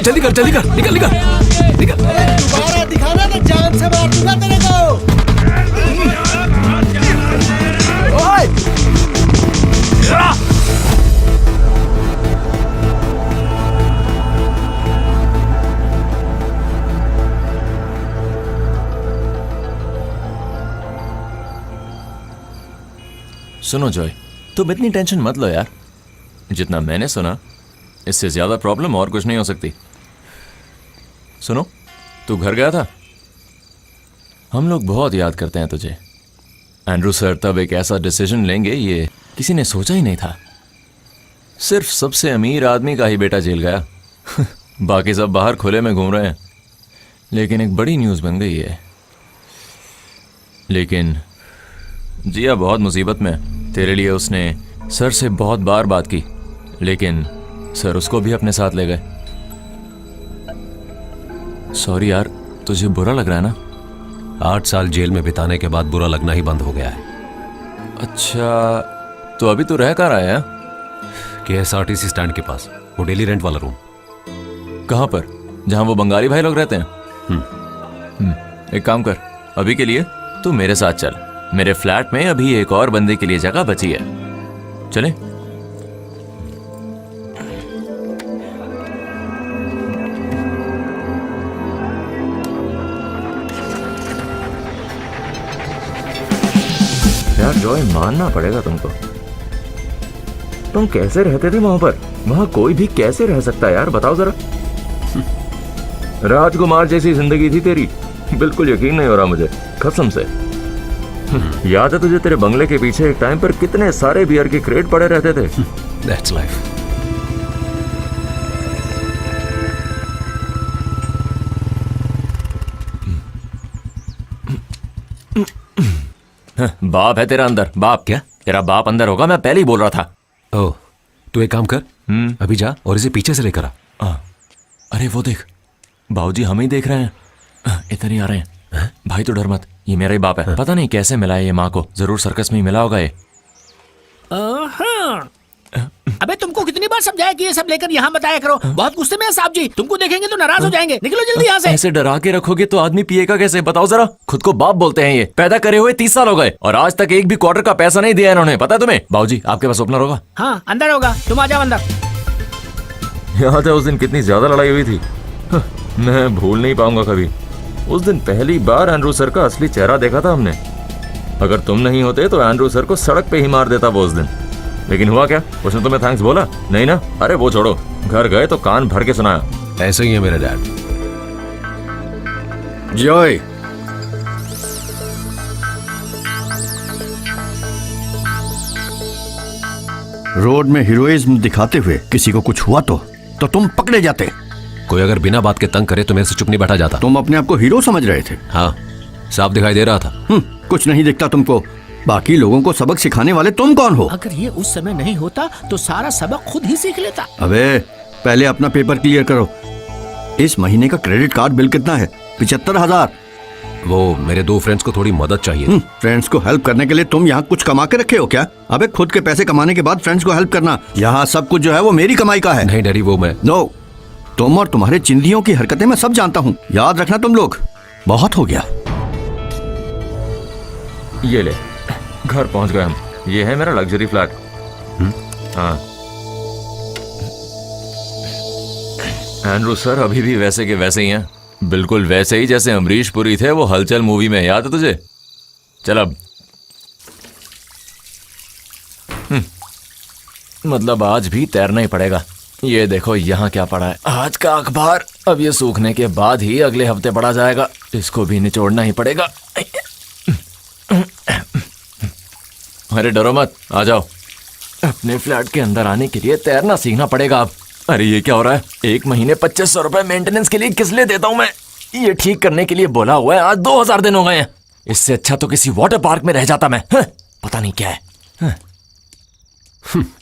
जल्दी कर, जल्दी कर, निकल निकल निकल। दोबारा दिखाना तो जान से मार दूंगा तेरे को। सुनो जॉय, तुम इतनी टेंशन मत लो यार। जितना मैंने सुना, इससे ज्यादा प्रॉब्लम और कुछ नहीं हो सकती। सुनो, तू घर गया था? हम लोग बहुत याद करते हैं तुझे। एंड्रू सर तब एक ऐसा डिसीजन लेंगे, ये किसी ने सोचा ही नहीं था। सिर्फ सबसे अमीर आदमी का ही बेटा जेल गया। बाकी सब बाहर खुले में घूम रहे हैं। लेकिन एक बड़ी न्यूज़ बन गई है। लेकिन जिया बहुत मुसीबत में। तेरे लिए उसने सर से बहुत बार बात की, लेकिन सर उसको भी अपने साथ ले गए। सॉरी यार, तुझे बुरा लग रहा है ना? 8 साल जेल में बिताने के बाद बुरा लगना ही बंद हो गया है। अच्छा, तो अभी तो रह कर आया है? KSRTC स्टैंड के पास, वो डेली रेंट वाला रूम। कहाँ पर? जहाँ वो बंगाली भाई लोग रहते हैं? एक काम कर, अभी के लिए तू मेरे साथ चल। मेरे फ्लैट में अभी एक और बंदे के लिए जगह बची है। चले? यार जॉय, मानना पड़ेगा तुमको। तुम कैसे रहते थे वहां पर? वहां कोई भी कैसे रह सकता है यार, बताओ जरा। राजकुमार जैसी जिंदगी थी तेरी। बिल्कुल यकीन नहीं हो रहा मुझे, कसम से। याद है तुझे तेरे बंगले के पीछे एक टाइम पर कितने सारे बियर के क्रेट पड़े रहते थे? That's life. बाप है तेरा अंदर, बाप। क्या तेरा बाप अंदर होगा? मैं पहले ही बोल रहा था। ओह, तू एक काम कर, अभी जा और इसे पीछे से लेकर आ। अरे वो देख, बाबूजी हमें ही देख रहे हैं। इधर ही आ रहे हैं। भाई तो डर मत, ये मेरा ही बाप है। पता नहीं कैसे मिला है ये माँ को, जरूर सर्कस में ही मिला होगा ये। अबे तुमको कितनी बार समझाया कि ये सब लेकर यहाँ बताया करो। बहुत गुस्से में है साहब जी, तुमको देखेंगे तो नाराज हो जाएंगे। निकलो जल्दी यहाँ से। ऐसे डरा के रखोगे तो आदमी पिएगा कैसे, बताओ जरा। खुद को बाप बोलते हैं ये। पैदा करे हुए 30 साल हो गए और आज तक एक भी क्वार्टर का पैसा नहीं दिया इन्होंने, पता है तुम्हें? बाबूजी आपके पास ओपनर होगा? हाँ अंदर होगा, तुम आ जाओ अंदर। याद है उस दिन कितनी ज्यादा लड़ाई हुई थी? मैं भूल नहीं पाऊंगा कभी। उस दिन पहली बार एंड्रू सर का असली चेहरा देखा था हमने। अगर तुम नहीं होते तो एंड्रू सर को सड़क पे ही मार देता वो उस दिन। लेकिन हुआ क्या? उसने तुम्हें थैंक्स बोला? नहीं ना? अरे वो छोड़ो, घर गए तो कान भर के सुनाया। ऐसे ही है मेरा डैड। जॉय, रोड में हीरोइज्म दिखाते हुए किसी को कुछ हुआ तो तुम पकड़े जाते। कोई अगर बिना बात के तंग करे तो मेरे से चुप नहीं बैठा जाता। तुम अपने आप को हीरो समझ रहे थे? हाँ, साफ दिखाई दे रहा था। कुछ नहीं दिखता तुमको। बाकी लोगों को सबक सिखाने वाले तुम कौन हो? अगर ये उस समय नहीं होता तो सारा सबक खुद ही सीख लेता। अबे पहले अपना पेपर क्लियर करो। इस महीने का क्रेडिट कार्ड बिल कितना है? 75,000। वो मेरे 2 फ्रेंड्स को थोड़ी मदद चाहिए। फ्रेंड्स को हेल्प करने के लिए तुम यहाँ कुछ कमा के रखे हो क्या? अबे खुद के पैसे कमाने के बाद फ्रेंड्स को हेल्प करना, यहाँ सब कुछ जो है वो मेरी कमाई का है। नहीं डैडी, वो मैं नो, तुम और तुम्हारे चिंदियों की हरकतें मैं सब जानता हूँ, याद रखना तुम लोग। बहुत हो गया। ये ले, घर पहुंच गए हम। ये है मेरा लग्जरी फ्लैट। हाँ, एंड्रू सर अभी भी वैसे के वैसे ही हैं, बिल्कुल वैसे ही जैसे अमरीश पुरी थे वो हलचल मूवी में, याद है तुझे? चल अब मतलब आज भी तैरना ही पड़ेगा। ये देखो यहाँ क्या पड़ा है, आज का अखबार। अब ये सूखने के बाद ही अगले हफ्ते पढ़ा जाएगा, इसको भी निचोड़ना ही पड़ेगा। अरे डरो मत, आ जाओ। अपने फ्लैट के अंदर आने के लिए तैरना सीखना पड़ेगा अब। अरे ये क्या हो रहा है? 1 महीने 2500 रुपए मेंटेनेंस के लिए किस लिए देता हूँ मैं? ये ठीक करने के लिए बोला हुआ है, आज 2000 दिन हो गए हैं। इससे अच्छा तो किसी वाटर पार्क में रह जाता मैं। पता नहीं क्या है।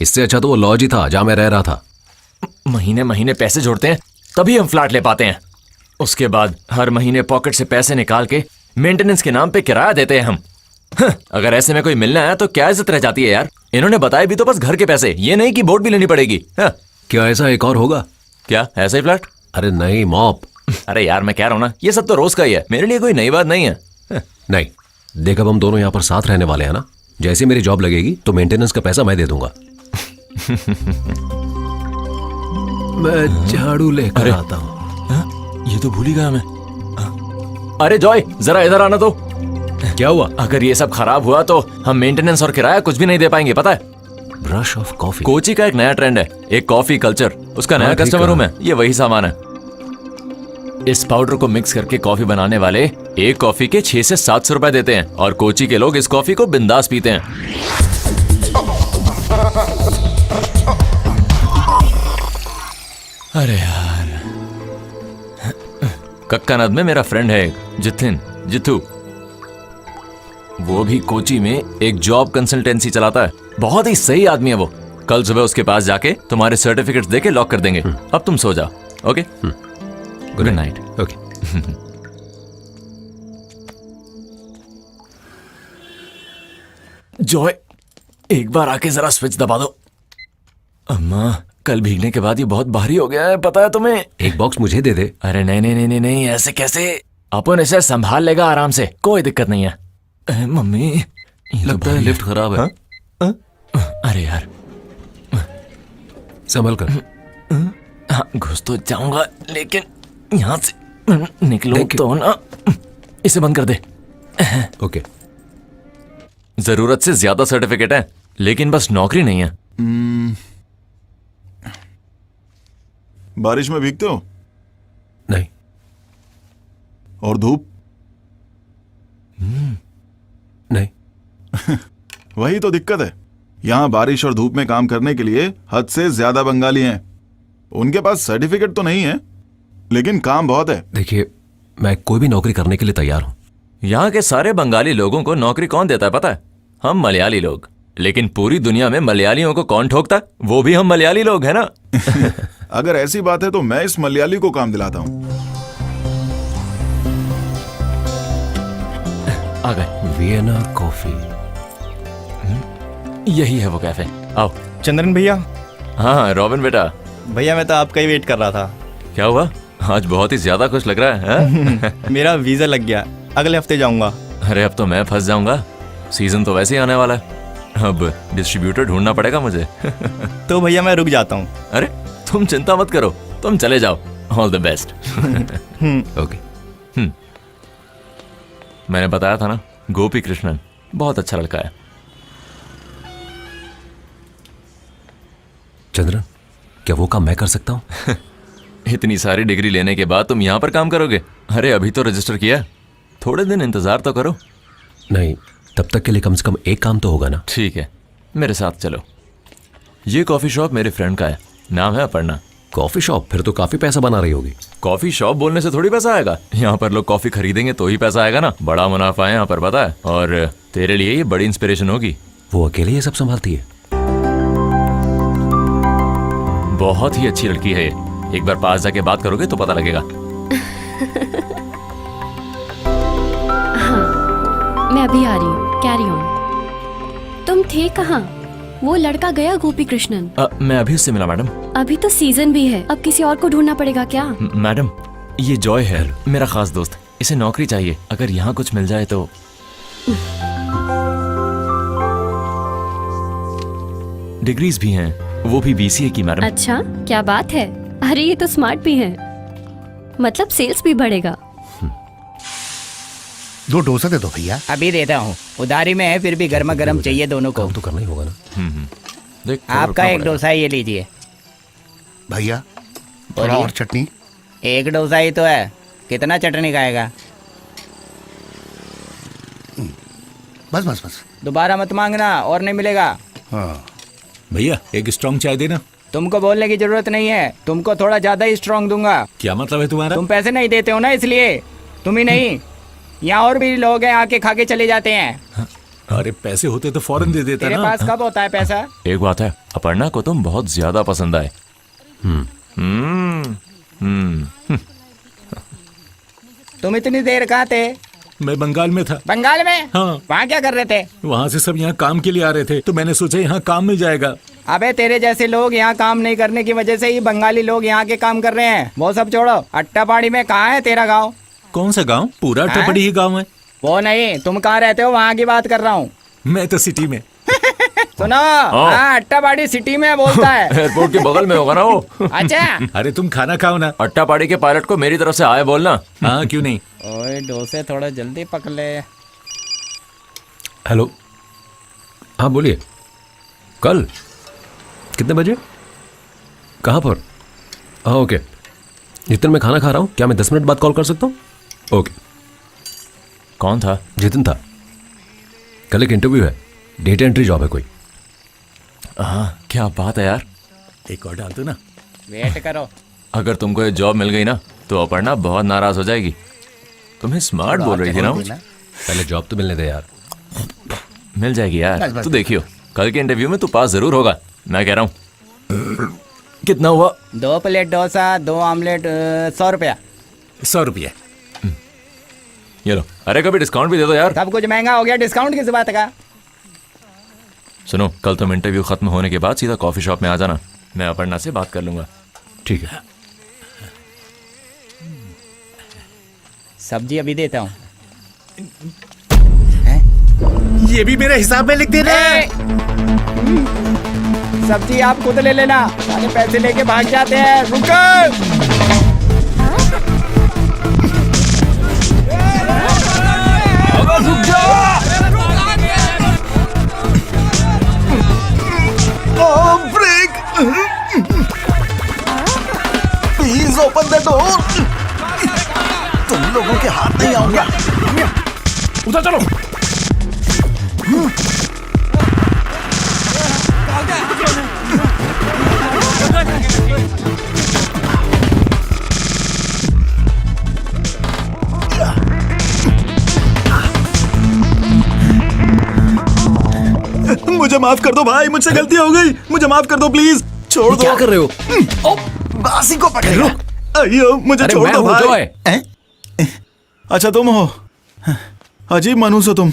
इससे अच्छा तो वो लॉज ही था जहां मैं रह रहा था। महीने महीने पैसे जोड़ते हैं तभी हम फ्लैट ले पाते हैं। उसके बाद हर महीने पॉकेट से पैसे निकाल के मेंटेनेंस के नाम पे किराया देते हैं हम। अगर ऐसे में कोई मिलना है तो क्या इज्जत रह जाती है यार। इन्होंने बताया भी तो बस घर के पैसे, ये नहीं कि बोर्ड भी लेनी पड़ेगी। क्या ऐसा एक और होगा? क्या ऐसा ही फ्लैट? अरे नहीं मॉप। अरे यार मैं कह रहा हूँ ना, ये सब तो रोज का ही है, मेरे लिए कोई नई बात नहीं है। नहीं देख, अब हम दोनों यहाँ पर साथ रहने वाले हैं ना। जैसे मेरी जॉब लगेगी तो मेंटेनेंस का पैसा मैं दे दूंगा। मैं झाड़ू लेकर आता हूँ। ये तो भूल ही गया मैं। अरे जॉय जरा इधर आना तो। क्या हुआ? अगर ये सब खराब हुआ तो हम मेंटेनेंस और किराया कुछ भी नहीं दे पाएंगे, पता है? ब्रश ऑफ कॉफी कोची का एक नया ट्रेंड है, एक कॉफी कल्चर। उसका नया कस्टमर हूं मैं, ये वही सामान है। इस पाउडर को मिक्स करके कॉफी बनाने वाले एक कॉफी के 600 से 700 रुपए देते हैं और कोची के लोग इस कॉफी को बिंदास पीते हैं। अरे यार, कक्कानद में मेरा फ्रेंड है जिथू। वो भी कोची में एक जॉब कंसल्टेंसी चलाता है। बहुत ही सही आदमी है वो। कल सुबह उसके पास जाके तुम्हारे सर्टिफिकेट्स देके लॉक कर देंगे। अब तुम सो जाओ। Okay, good night. Okay. Joy एक बार आके जरा स्विच दबा दो। अम्मा कल भीगने के बाद ये बहुत भारी हो गया है, पता है तुम्हें? एक बॉक्स मुझे दे दे। अरे नहीं, ऐसे कैसे? अपन इसे संभाल लेगा आराम से, कोई दिक्कत नहीं है। मम्मी लगता है लिफ्ट खराब है। अरे यार संभल कर। हाँ घुस तो जाऊंगा लेकिन यहाँ से निकलो तो ना। इसे बंद कर दे। ओके। जरूरत से ज्यादा सर्टिफिकेट है लेकिन बस नौकरी नहीं है। बारिश में भीगते हो? नहीं। और धूप? नहीं। वही तो दिक्कत है, यहाँ बारिश और धूप में काम करने के लिए हद से ज्यादा बंगाली हैं। उनके पास सर्टिफिकेट तो नहीं है लेकिन काम बहुत है। देखिए मैं कोई भी नौकरी करने के लिए तैयार हूँ। यहाँ के सारे बंगाली लोगों को नौकरी कौन देता है पता है? हम मलयाली लोग। लेकिन पूरी दुनिया में मलयालियों को कौन ठोकता है? वो भी हम मलयाली लोग हैं ना। अगर ऐसी बात है तो मैं इस मलयाली को काम दिलाता हूँ। आ गए। वियना कॉफी, यही है वो कैफे। आओ। चंद्रन भैया। हाँ रॉबिन बेटा। भैया मैं तो आपका ही वेट कर रहा था। क्या हुआ? आज बहुत ही ज्यादा खुश लग रहा है। मेरा वीजा लग गया, अगले हफ्ते जाऊंगा। अरे अब तो मैं फंस जाऊंगा, सीजन तो वैसे ही आने वाला है। अब डिस्ट्रीब्यूटर ढूंढना पड़ेगा मुझे। तो भैया मैं रुक जाता हूँ। अरे तुम चिंता मत करो, तुम चले जाओ। All the best. ओके। मैंने बताया था ना, गोपी कृष्णन बहुत अच्छा लड़का है। चंद्रन क्या वो काम मैं कर सकता हूँ? इतनी सारी डिग्री लेने के बाद तुम यहाँ पर काम करोगे? अरे अभी तो रजिस्टर किया, थोड़े दिन इंतजार तो करो। नहीं, तब तक के लिए कम से कम एक काम तो होगा ना। ठीक है, मेरे साथ चलो। ये कॉफी शॉप मेरे फ्रेंड का है, नाम है अपर्णा। Coffee shop? फिर तो काफी पैसा बना रही होगी। कॉफी शॉप बोलने से थोड़ी पैसा आएगा, यहाँ पर लोग कॉफी खरीदेंगे तो ही पैसा आएगा ना। बड़ा मुनाफा है यहाँ पर, पता है। और तेरे लिए ये बड़ी इंस्पिरेशन होगी। वो अकेले ये सब संभालती है? बहुत ही अच्छी लड़की है ये, एक बार पास जाके बात करोगे तो पता लगेगा। मैं अभी आ रही हूँ, कैरी ऑन। तुम थे कहाँ? वो लड़का गया गोपी कृष्णन? मैं अभी उससे मिला मैडम। अभी तो सीजन भी है, अब किसी और को ढूंढना पड़ेगा क्या? मैडम, ये जॉय है, मेरा खास दोस्त। इसे नौकरी चाहिए, अगर यहाँ कुछ मिल जाए तो। डिग्रीज भी हैं, वो भी BCA की मैडम। अच्छा, क्या बात है। अरे ये तो स्मार्ट भी है, मतलब सेल्स भी बढ़ेगा। 2 डोसा दे दो भैया। अभी देता हूँ, उधारी में है, फिर भी गर्मा गर्म चाहिए दोनों को। तो करना ही होगा ना। देख, आपका एक डोसा ये लीजिए। भैया थोड़ा और चटनी। एक डोसा ही तो है, कितना चटनी खाएगा? बस बस बस। दोबारा मत मांगना, और नहीं मिलेगा। हाँ भैया एक स्ट्रॉन्ग चाय देना। तुमको बोलने की जरूरत नहीं है, तुमको थोड़ा ज्यादा ही स्ट्रॉन्ग दूंगा। क्या मतलब है तुम्हारा? तुम पैसे नहीं देते हो ना, इसलिए। तुम ही नहीं, यहाँ और भी लोग हैं, आके खा के चले जाते हैं। अरे पैसे होते तो फौरन दे देता तेरे ना। पास कब होता है पैसा? एक बात है, अपर्णा को तुम बहुत ज्यादा पसंद आए। तुम इतनी देर कहाँ थे? मैं बंगाल में था। बंगाल में? हाँ। वहाँ क्या कर रहे थे? वहाँ से सब यहाँ काम के लिए आ रहे थे, तो मैंने सोचा यहाँ काम मिल जाएगा। अबे तेरे जैसे लोग यहाँ काम नहीं करने की वजह से ही बंगाली लोग यहाँ के काम कर रहे हैं। वो सब छोड़ो, अट्टापाड़ी में कहाँ है तेरा गाँव? कौन सा गाँव? पूरा अट्टापाड़ी ही गाँव है। वो नहीं, तुम कहाँ रहते हो, वहाँ की बात कर रहा हूँ। मैं तो सिटी में। सुनो, हाँ अट्टापाड़ी सिटी में बोलता है। एयरपोर्ट के बगल में होगा ना वो। अच्छा। अरे तुम खाना खाओ ना। अट्टापाड़ी के पायलट को मेरी तरफ से आए बोलना। हाँ क्यों नहीं। ओए डोसे थोड़ा जल्दी पक ले। हेलो, हाँ बोलिए। कल कितने बजे? कहाँ पर? हाँ ओके। जितन मैं खाना खा रहा हूँ, क्या मैं 10 मिनट बाद कॉल कर सकता हूँ? ओके। कौन था? जितिन था। कल एक इंटरव्यू है, डेटा एंट्री जॉब है कोई। हाँ क्या बात है यार। एक और डाल दो ना। वेट करो। अगर तुमको ये जॉब मिल गई ना तो अपर्णा बहुत नाराज हो जाएगी। तुम्हें स्मार्ट बोल रही थी ना। पहले जॉब तो मिलने दे यार। मिल जाएगी यार, तू देखियो कल के इंटरव्यू में तू पास जरूर होगा, मैं कह रहा हूँ। कितना हुआ? 2 प्लेट डोसा, 2 ऑमलेट, 100 रुपया। 100 रुपया। ये लो। अरे कभी डिस्काउंट भी दे दो यार। सब कुछ महंगा हो गया, डिस्काउंट किस बात का? सुनो, कल तुम इंटरव्यू खत्म होने के बाद सीधा कॉफी शॉप में आ जाना, मैं अपर्णा से बात कर लूंगा। ठीक है। सब्जी अभी देता हूँ। ये भी मेरे हिसाब में लिख देना। सब्जी आप खुद ले लेना, सारे पैसे लेके भाग जाते हैं। रुको। रुक जा। Break. Please open the door. तुम लोगों के हाथ नहीं आऊंगा। उधर चलो। मुझे माफ कर दो भाई, मुझसे गलती हो गई, मुझे माफ कर दो प्लीज, छोड़ दो। क्या कर रहे हो? बासी को पकड़ो। अयो मुझे अरे छोड़ मैं दो हूँ भाई। जॉय। अच्छा तुम हो? अजीब मनुष्य हो तुम।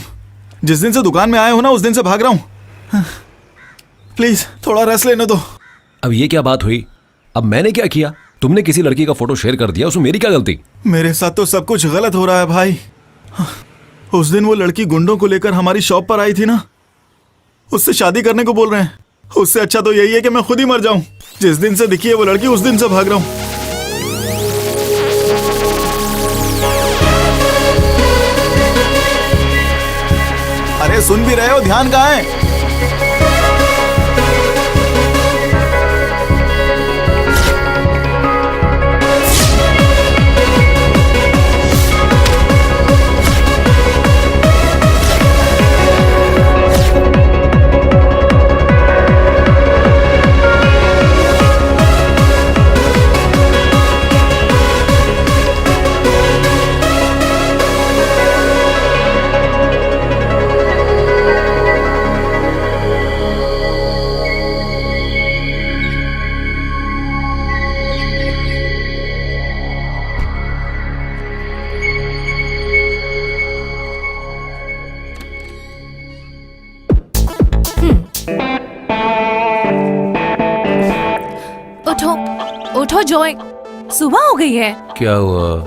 जिस दिन से दुकान में आए हो ना, उस दिन से भाग रहा हूँ। प्लीज थोड़ा रेस्ट लेने दो। अब ये क्या बात हुई? अब मैंने क्या किया? तुमने किसी लड़की का फोटो शेयर कर दिया, उसमें मेरी क्या गलती? मेरे साथ तो सब कुछ गलत हो रहा है भाई। उस दिन वो लड़की गुंडों को लेकर हमारी शॉप पर आई थी ना, उससे शादी करने को बोल रहे हैं। उससे अच्छा तो यही है कि मैं खुद ही मर जाऊं। जिस दिन से दिखी है वो लड़की, उस दिन से भाग रहा हूं। अरे सुन भी रहे हो? ध्यान कहाँ है? उठो उठो जॉय, सुबह हो गई है। क्या हुआ?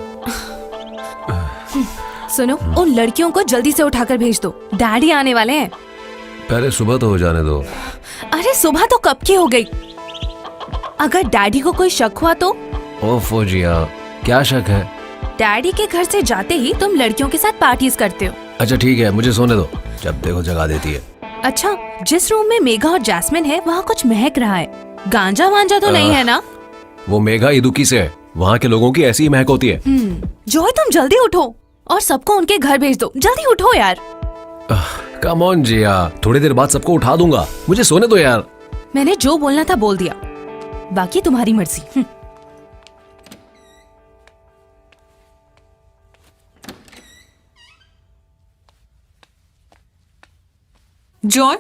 सुनो, उन लड़कियों को जल्दी से उठाकर भेज दो, डैडी आने वाले हैं। पहले सुबह तो हो जाने दो। अरे सुबह तो कब की हो गई। अगर डैडी को कोई शक हुआ तो? ओफो जिया, क्या शक है? डैडी के घर से जाते ही तुम लड़कियों के साथ पार्टीज करते हो। अच्छा ठीक है, मुझे सोने दो, जब देखो जगा देती है। अच्छा, जिस रूम में मेघा और जैस्मिन है वहाँ कुछ महक रहा है, गांजा वांजा तो नहीं है ना? वो मेघा इदुकी से है, वहाँ के लोगों की ऐसी ही महक होती है। जॉय तुम जल्दी उठो और सबको उनके घर भेज दो, जल्दी उठो यार। कम ऑन जिया, थोड़ी देर बाद सबको उठा दूंगा, मुझे सोने दो यार। मैंने जो बोलना था बोल दिया, बाकी तुम्हारी मर्जी। जॉय,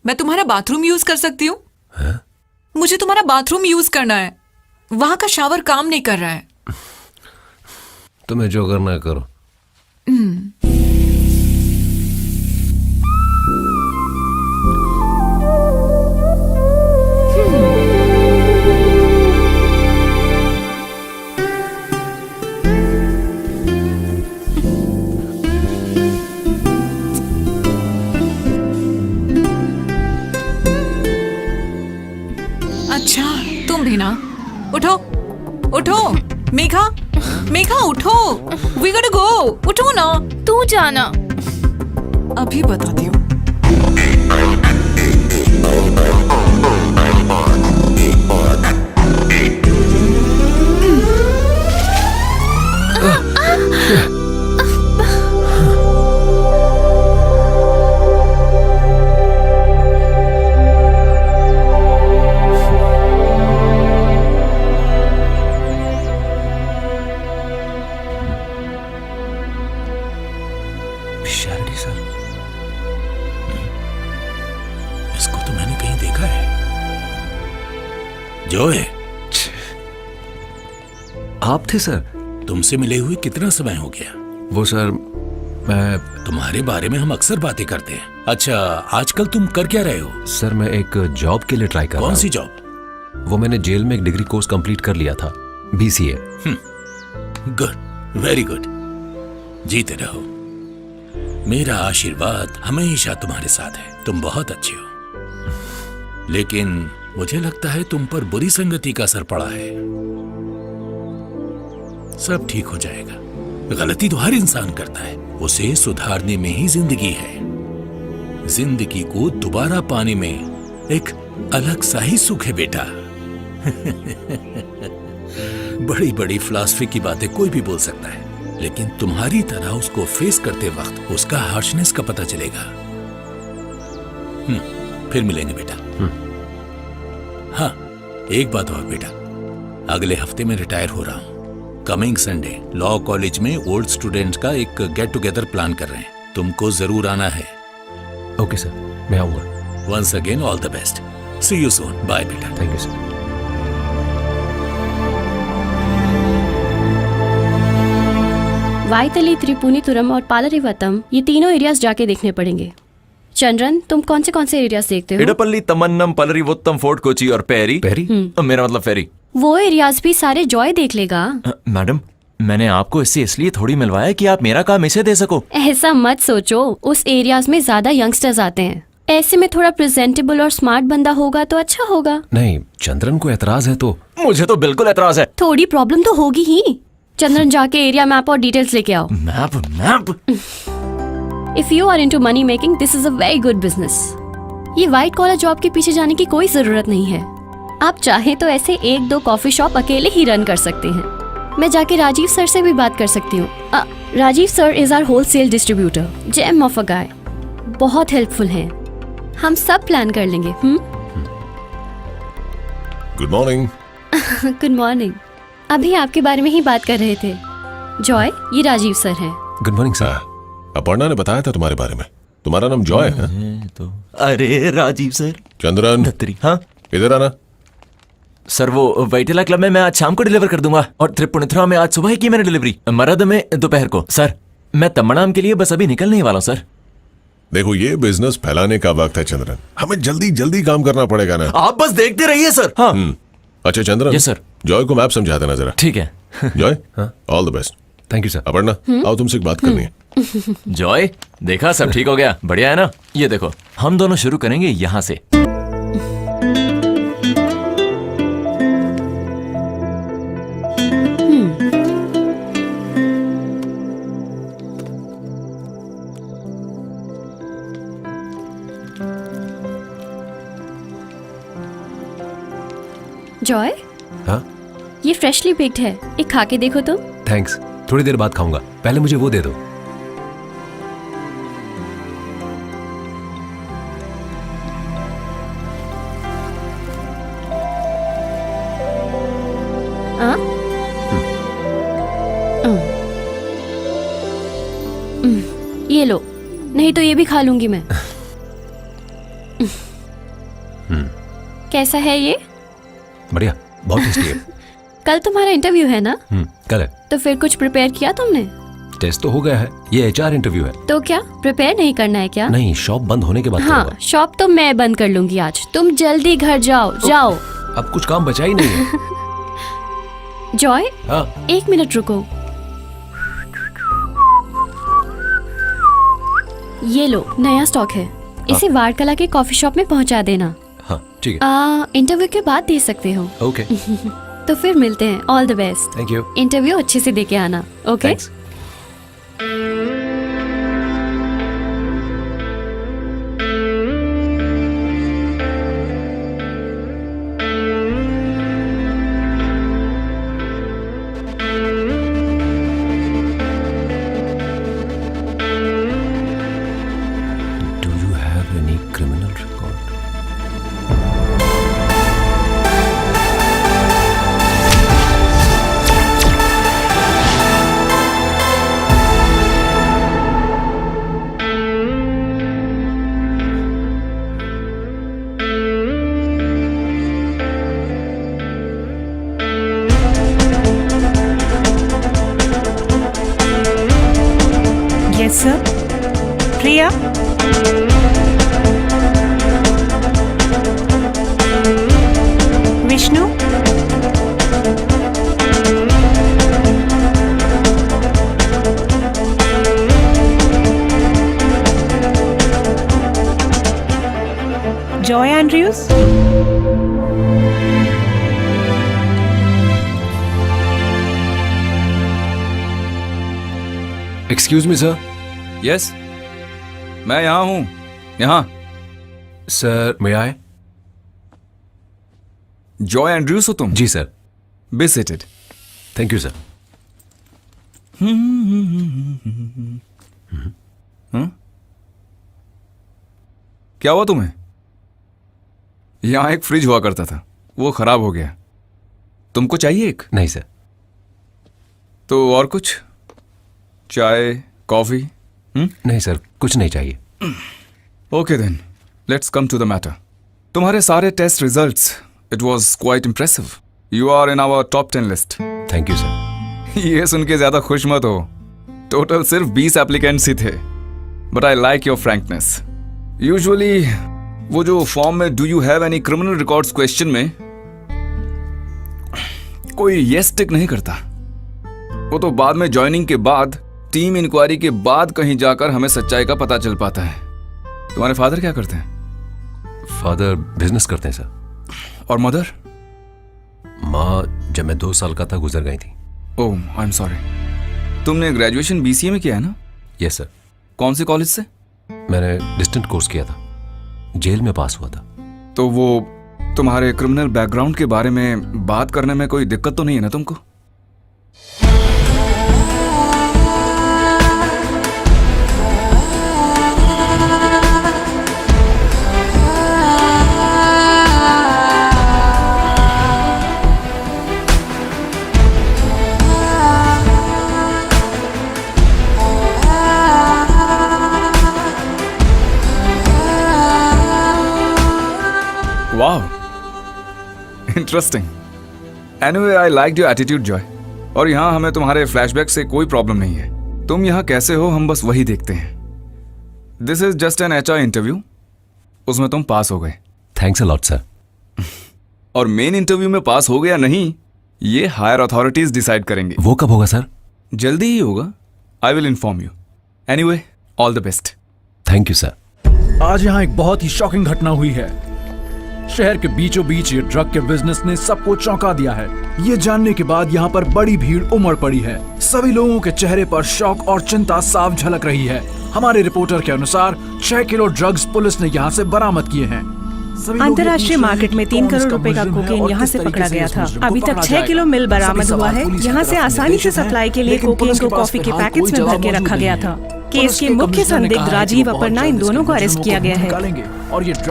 मैं तुम्हारा बाथरूम यूज कर सकती हूँ? मुझे तुम्हारा बाथरूम यूज करना है, वहां का शावर काम नहीं कर रहा है। तुम्हें जो करना है करो। अच्छा, तुम भी ना? उठो उठो, मेघा मेघा उठो, वी गोट गो, उठो ना। तू जाना। अभी बताती हूँ। इसको तो मैंने कहीं देखा है। जॉय, आप थे सर? तुमसे मिले हुए कितना समय हो गया? वो सर, मैं तुम्हारे बारे में हम अक्सर बातें करते हैं। अच्छा, आजकल तुम कर क्या रहे हो? सर मैं एक जॉब के लिए ट्राई कर रहा हूँ। कौन सी जॉब? वो मैंने जेल में एक डिग्री कोर्स कंप्लीट कर लिया था, BCA। गुड, वेरी गुड, जीते रहो। मेरा आशीर्वाद हमेशा तुम्हारे साथ है, तुम बहुत अच्छे हो। लेकिन मुझे लगता है तुम पर बुरी संगति का असर पड़ा है। सब ठीक हो जाएगा। गलती तो हर इंसान करता है, उसे सुधारने में ही जिंदगी है। जिंदगी को दोबारा पाने में एक अलग सा ही सुख है बेटा। बड़ी बड़ी फिलॉसफी की बातें कोई भी बोल सकता है, लेकिन तुम्हारी तरह उसको फेस करते वक्त उसका हार्शनेस का पता चलेगा। फिर मिलेंगे बेटा। हाँ, एक बात और बेटा, अगले हफ्ते में रिटायर हो रहा हूं। कमिंग संडे लॉ कॉलेज में ओल्ड स्टूडेंट्स का एक गेट टुगेदर प्लान कर रहे हैं, तुमको जरूर आना है। ओके सर, मैं आऊंगा। Once again all the best, see you soon, bye बेटा। Thank you sir. Vyttila, Tripunithura और पालरीवतम, ये तीनों एरियाज जाके देखने पड़ेंगे। चंद्रन, तुम कौन से एरियाज देखते हो? इडपल्ली, तमन्नम, पलरीवोत्तम, फोर्ट कोची और पेरी। पेरी? मेरा मतलब फेरी। वो एरियाज भी सारे जॉय देख लेगा। मैडम, मैंने आपको इससे इसलिए थोड़ी मिलवाया कि आप मेरा काम इसे दे सको। ऐसा मत सोचो, उस एरियाज में ज्यादा यंगस्टर्स आते हैं, ऐसे में थोड़ा प्रेजेंटेबल और स्मार्ट बंदा होगा तो अच्छा होगा। नहीं, चंद्रन को एतराज है तो? मुझे तो बिल्कुल एतराज है। थोड़ी प्रॉब्लम तो होगी ही। चंद्रन, जाके एरिया मैप और डिटेल्स लेके आओ। Map? If you are into money making, this is a very good business. ये व्हाइट कॉलर जॉब के पीछे जाने की कोई जरूरत नहीं है। आप चाहे तो ऐसे 1-2 कॉफी शॉप अकेले ही रन कर सकते हैं। मैं जाके राजीव सर से भी बात कर सकती हूँ। Rajiv sir is our wholesale distributor, gem of a guy, बहुत हेल्पफुल हैं। हम सब प्लान कर लेंगे। Good morning. Good morning. अभी आपके बारे में ही बात कर रहे थे। जॉय, ये राजीव सर हैं। Good morning sir. अपर्णा ने बताया था तुम्हारे बारे में। तुम्हारा नाम जॉय है? तो अरे राजीव सर। चंद्रन, हाँ इधर आना। सर, वो वाइटेला क्लब में मैं आज शाम को डिलीवर कर दूंगा, और त्रिपुनिथुरा में आज सुबह ही की मैंने डिलीवरी, मरद में दोपहर को। सर, मैं तमन्नाम के लिए बस अभी निकलने ही वाला हूँ सर। देखो, ये बिजनेस फैलाने का वक्त है चंद्रन, हमें जल्दी जल्दी काम करना पड़ेगा ना। आप बस देखते रहिए सर। हाँ। अच्छा चंद्रन। Yes sir. जॉय को मैप समझा देना जरा। ठीक है। Joy all the best. Thank you sir. Aparna आओ तुमसे एक बात करनी है। जॉय देखा सब ठीक हो गया, बढ़िया है ना। ये देखो हम दोनों शुरू करेंगे यहाँ से। जॉय, हाँ ये फ्रेशली बेक्ड है, एक खा के देखो तो। थैंक्स, थोड़ी देर बाद खाऊंगा, पहले मुझे वो दे दो। ये लो, नहीं तो ये भी खा लूंगी मैं। कैसा है ये? बढ़िया, बहुत टेस्टी है। कल तुम्हारा इंटरव्यू है ना? कल है। तो फिर कुछ प्रिपेयर किया तुमने? टेस्ट तो हो गया है, ये एचआर इंटरव्यू है। तो क्या प्रिपेयर नहीं करना है क्या? नहीं, शॉप बंद होने के बाद हाँ, करूंगा। शॉप तो मैं बंद कर लूंगी आज। तुम जल्दी घर जाओ, जाओ। अब कुछ काम बचा ही नहीं है। जॉय, हाँ। 1 मिनट रुको। ये लो, नया स्टॉक है, इसे वाड़कला के कॉफी शॉप में पहुंचा देना। हाँ ठीक है। इंटरव्यू के बाद दे सकते हो। ओके। तो फिर मिलते हैं, all the best. Thank you. Interview अच्छे से दे के आना, okay? Do you have any criminal record? Yes sir. Priya, Vishnu, Joy Andrews, excuse me sir. Yes, मैं यहाँ हूँ, यहाँ। Sir may I? Joy Andrews हो तुम? जी sir. Be seated. Thank you sir. क्या हुआ तुम्हें? यहाँ एक फ्रिज हुआ करता था, वो खराब हो गया। तुमको चाहिए एक? नहीं सर। तो और कुछ? चाय, कॉफी? नहीं सर, कुछ नहीं चाहिए। Okay then, let's come to the matter. तुम्हारे सारे test results, it was quite impressive. You are in our top 10 list. Thank you sir. ये सुन के ज्यादा खुश मत हो, टोटल सिर्फ 20 एप्लीकेंट्स ही थे। But I like your frankness. Usually वो जो फॉर्म में do you have any criminal records question में कोई येस टिक नहीं करता। वो तो बाद में ज्वाइनिंग के बाद, टीम इंक्वायरी के बाद कहीं जाकर हमें सच्चाई का पता चल पाता है। तुम्हारे फादर क्या करते हैं? फादर बिजनेस करते हैं सर। और मदर? माँ जब मैं 2 साल का था गुजर गई थी। ओह, आई एम सॉरी। तुमने ग्रेजुएशन BCA में किया है ना? Yes sir. कौन से कॉलेज से? मैंने डिस्टेंट कोर्स किया था, जेल में पास हुआ था। तो वो तुम्हारे क्रिमिनल बैकग्राउंड के बारे में बात करने में कोई दिक्कत तो नहीं है ना तुमको? वाह, interesting. Anyway, I like your attitude Joy. और यहाँ हमें तुम्हारे फ्लैशबैक से कोई प्रॉब्लम नहीं है। तुम यहाँ कैसे हो हम बस वही देखते हैं। This is just an HR interview, उसमें तुम पास हो गए। Thanks a lot sir. और मेन इंटरव्यू में पास हो गया नहीं, ये हायर अथॉरिटीज डिसाइड करेंगे। वो कब होगा सर? जल्दी ही होगा। I will inform you. Anyway, all the best. Thank you sir. आज यहाँ एक बहुत ही शॉकिंग घटना हुई है। शहर के बीचों बीच ये ड्रग के बिजनेस ने सबको चौंका दिया है। ये जानने के बाद यहाँ पर बड़ी भीड़ उमड़ पड़ी है। सभी लोगों के चेहरे पर शौक और चिंता साफ झलक रही है। हमारे रिपोर्टर के अनुसार 6 किलो ड्रग्स पुलिस ने यहाँ से बरामद किए हैं। अंतर्राष्ट्रीय मार्केट में 3 करोड़ रुपए का कोकेन यहाँ से पकड़ा गया था। अभी तक 6 किलो मिल बरामद हुआ है। यहाँ से आसानी से सप्लाई के लिए कोकेन को कॉफी के पैकेट्स में भर के रखा गया था। केस के मुख्य संदिग्ध राजीव अपर्णा इन दोनों को अरेस्ट किया गया है।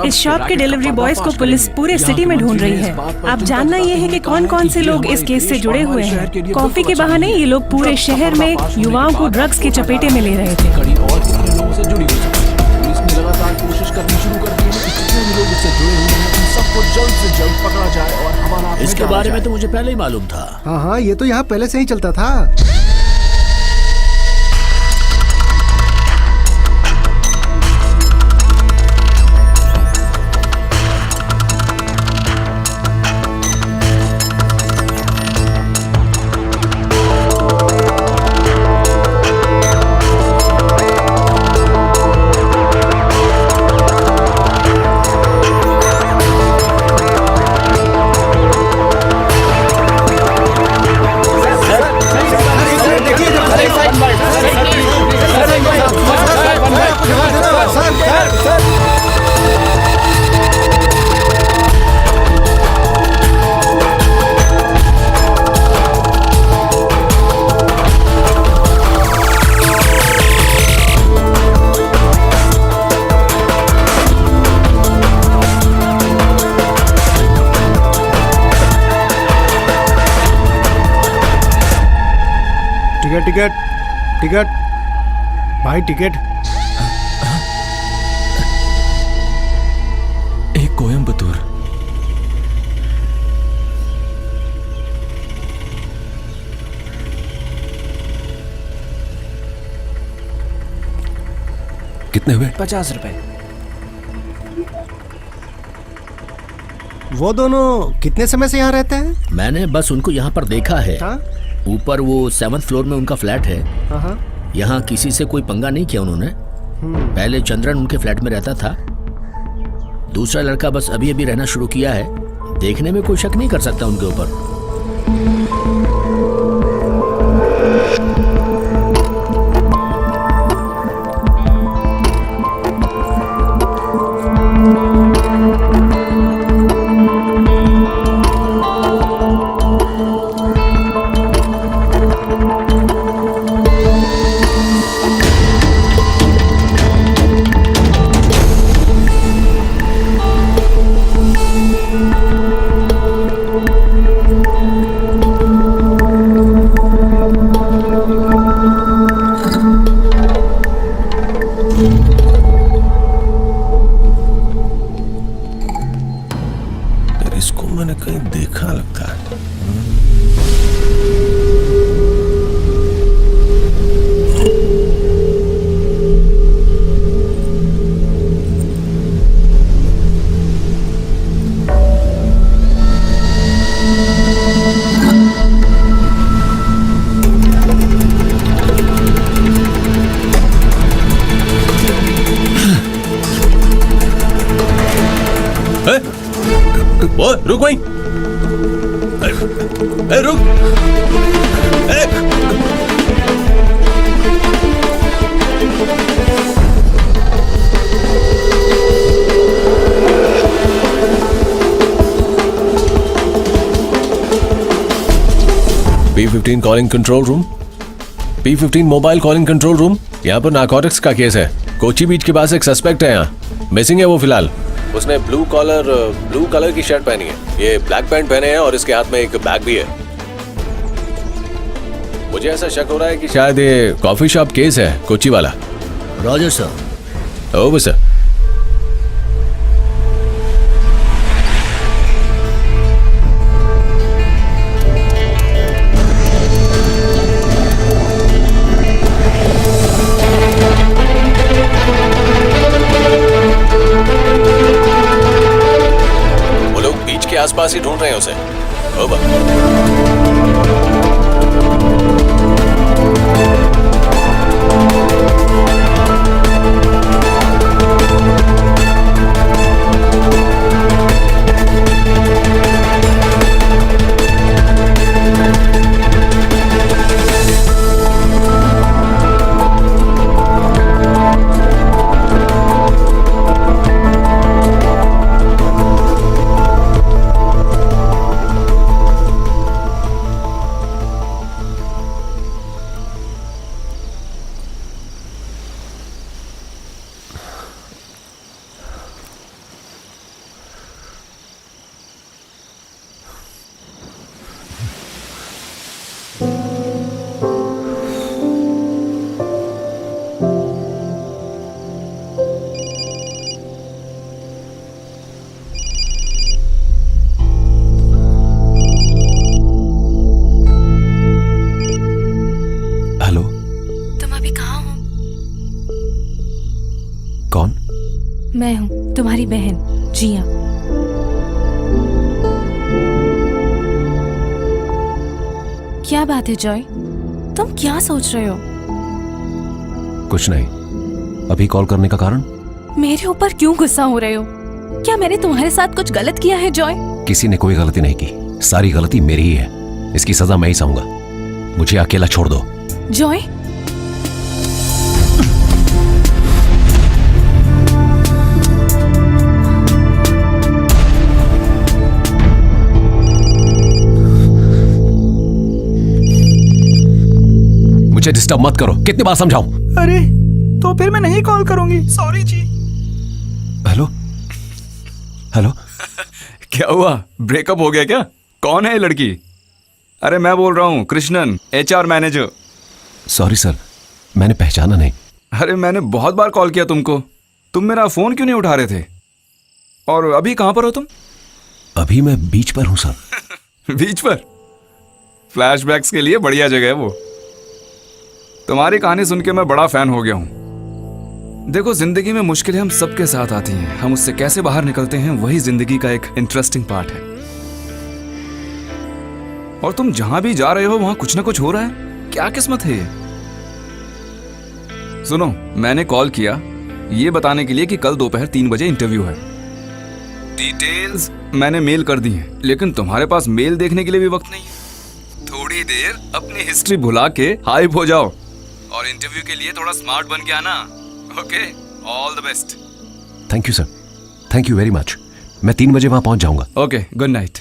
इस शॉप के डिलीवरी बॉयज को पुलिस पूरे सिटी में ढूंढ रही है। अब जानना ये है कि कौन कौन से लोग इस केस से जुड़े हुए हैं। कॉफी के बहाने ये लोग पूरे शहर में युवाओं को ड्रग्स के चपेटे में ले रहे थे। लगातार कोशिश करनी शुरू कर दी है कि जितने भी लोग इससे जुड़े हुए हैं उन सबको जल्द से जल्द पकड़ा जाए और हमारा इसके बारे में तो मुझे पहले ही मालूम था। हाँ, ये तो यहाँ पहले से ही चलता था। टिकट टिकट भाई, टिकट। एक कोयम्बतूर। कितने हुए? 50 रुपए। वो दोनों कितने समय से यहाँ रहते हैं? मैंने बस उनको यहाँ पर देखा है। ऊपर वो 7th फ्लोर में उनका फ्लैट है। यहाँ किसी से कोई पंगा नहीं किया उन्होंने। पहले चंद्रन उनके फ्लैट में रहता था। दूसरा लड़का बस अभी अभी रहना शुरू किया है। देखने में कोई शक नहीं कर सकता उनके ऊपर। इसको मैंने कहीं देखा लगता है। वो रुक वहीं। रुक। P15 calling control room. P15 mobile calling control room. यहाँ पर नारकोटिक्स का केस है। कोची बीच के पास एक सस्पेक्ट है। यहाँ मिसिंग है वो फिलहाल। उसने ब्लू कलर की शर्ट पहनी है। ये ब्लैक पैंट पहने हैं और इसके हाथ में एक बैग भी है। मुझे ऐसा शक हो रहा है कि शायद ये कॉफी शॉप केस है, कोची वाला। Roger sir. Over sir. आसपास ही ढूंढ रहे हैं उसे। ओवर। मैं हूँ तुम्हारी बहन जिया। क्या बात है जॉय, तुम क्या सोच रहे हो? कुछ नहीं। अभी कॉल करने का कारण? मेरे ऊपर क्यों गुस्सा हो रहे हो? क्या मैंने तुम्हारे साथ कुछ गलत किया है जॉय? किसी ने कोई गलती नहीं की, सारी गलती मेरी ही है। इसकी सजा मैं ही सहूंगा। मुझे अकेला छोड़ दो। जॉय, मुझे डिस्टर्ब मत करो। कितनी बार समझाऊं? अरे तो फिर मैं नहीं कॉल करूंगी। सॉरी जी। Hello hello. क्या हुआ, ब्रेकअप हो गया क्या? कौन है ये लड़की? अरे मैं बोल रहा हूँ Krishnan, HR manager. Sorry sir, मैंने पहचाना नहीं। अरे मैंने बहुत बार कॉल किया तुमको, तुम मेरा फोन क्यों नहीं उठा रहे थे? और अभी कहां पर हो तुम? अभी मैं बीच पर हूं सर। बीच पर? फ्लैशबैक्स के लिए बढ़िया जगह है वो। तुम्हारी कहानी सुन के मैं बड़ा फैन हो गया हूं। देखो, जिंदगी में मुश्किलें हम सबके साथ आती हैं, हम उससे कैसे बाहर निकलते हैं वही जिंदगी का एक इंटरेस्टिंग पार्ट है। और तुम जहां भी जा रहे हो वहां कुछ ना कुछ हो रहा है। क्या किस्मत है ये। सुनो, मैंने कॉल किया ये बताने के लिए कि कल दोपहर 3 बजे इंटरव्यू है। डिटेल्स मैंने मेल कर दी हैं, लेकिन तुम्हारे पास मेल देखने के लिए भी वक्त नहीं है। थोड़ी देर अपनी हिस्ट्री भुला के हाइप हो जाओ और इंटरव्यू के लिए थोड़ा स्मार्ट बन के आना। Okay, all the best. Thank you sir, thank you very much. मैं 3 बजे वहां पहुंच जाऊंगा। Okay, good night.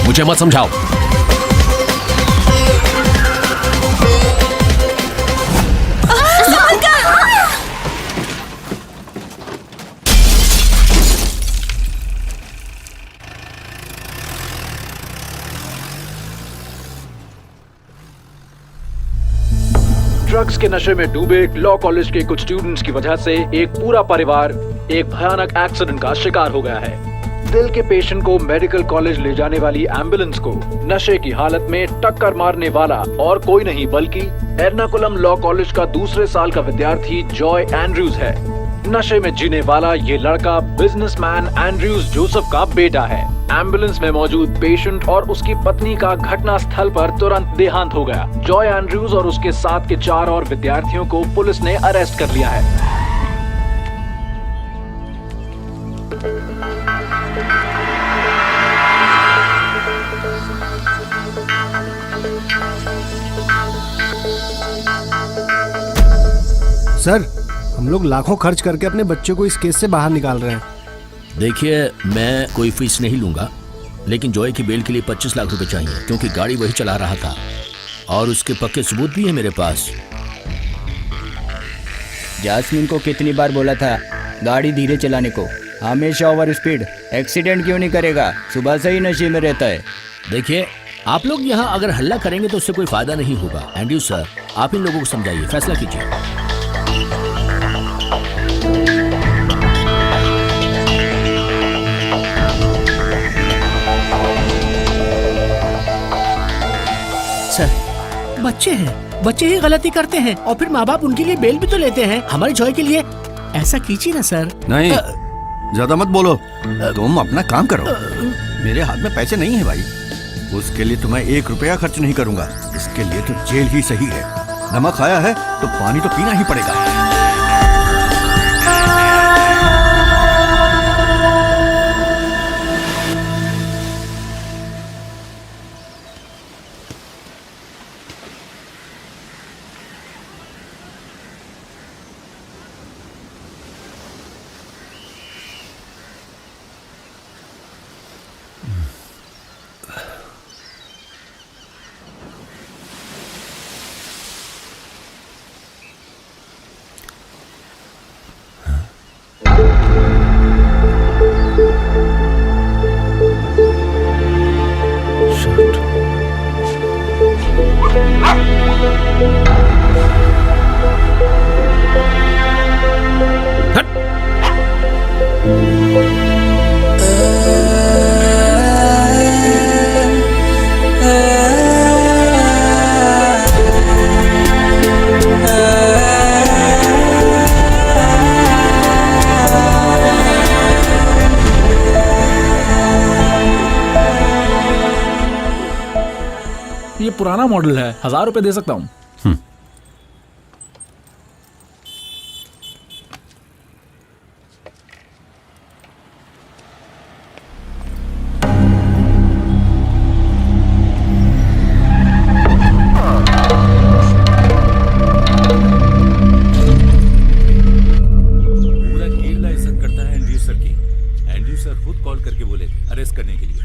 मुझे मत समझाओ। ड्रग्स के नशे में डूबे लॉ कॉलेज के कुछ स्टूडेंट्स की वजह से एक पूरा परिवार एक भयानक एक्सीडेंट का शिकार हो गया है। दिल के पेशेंट को मेडिकल कॉलेज ले जाने वाली एम्बुलेंस को नशे की हालत में टक्कर मारने वाला और कोई नहीं बल्कि एर्नाकुलम लॉ कॉलेज का दूसरे साल का विद्यार्थी जॉय एंड्रयूज है। नशे में जीने वाला ये लड़का बिजनेसमैन एंड्रयूज जोसेफ का बेटा है। एम्बुलेंस में मौजूद पेशेंट और उसकी पत्नी का घटना स्थल पर तुरंत देहांत हो गया। जॉय एंड्रयूज और उसके साथ के 4 और विद्यार्थियों को पुलिस ने अरेस्ट कर लिया है। सर, हम लोग लाखों खर्च करके अपने बच्चे को इस केस से बाहर निकाल रहे हैं। देखिए, मैं कोई फीस नहीं लूंगा, लेकिन जॉय की बेल के लिए 25 लाख रुपए चाहिए, क्योंकि गाड़ी वही चला रहा था और उसके पक्के सबूत भी है मेरे पास। जास्मिन को कितनी बार बोला था गाड़ी धीरे चलाने को, हमेशा ओवर स्पीड। एक्सीडेंट क्यों नहीं करेगा? सुबह से ही नशे में रहता है। देखिए, आप लोग यहाँ अगर हल्ला करेंगे तो उससे कोई फायदा नहीं होगा। एंड्रयू सर, आप इन लोगों को समझाइए, फैसला कीजिए। सर, बच्चे ही गलती करते हैं और फिर माँ बाप उनके लिए बेल भी तो लेते हैं। हमारी जॉय के लिए ऐसा कीजिए ना सर। नहीं, ज्यादा मत बोलो, तुम अपना काम करो। मेरे हाथ में पैसे नहीं है भाई, उसके लिए तुम्हें 1 रुपया खर्च नहीं करूंगा। इसके लिए तो जेल ही सही है। नमक खाया है तो पानी तो पीना ही पड़ेगा। ये पुराना मॉडल है, 1000 रुपए दे सकता हूँ। पूरा केरला इज्जत करता है एंड्रयू सर की। एंड्रयू सर खुद कॉल करके बोले अरेस्ट करने के लिए।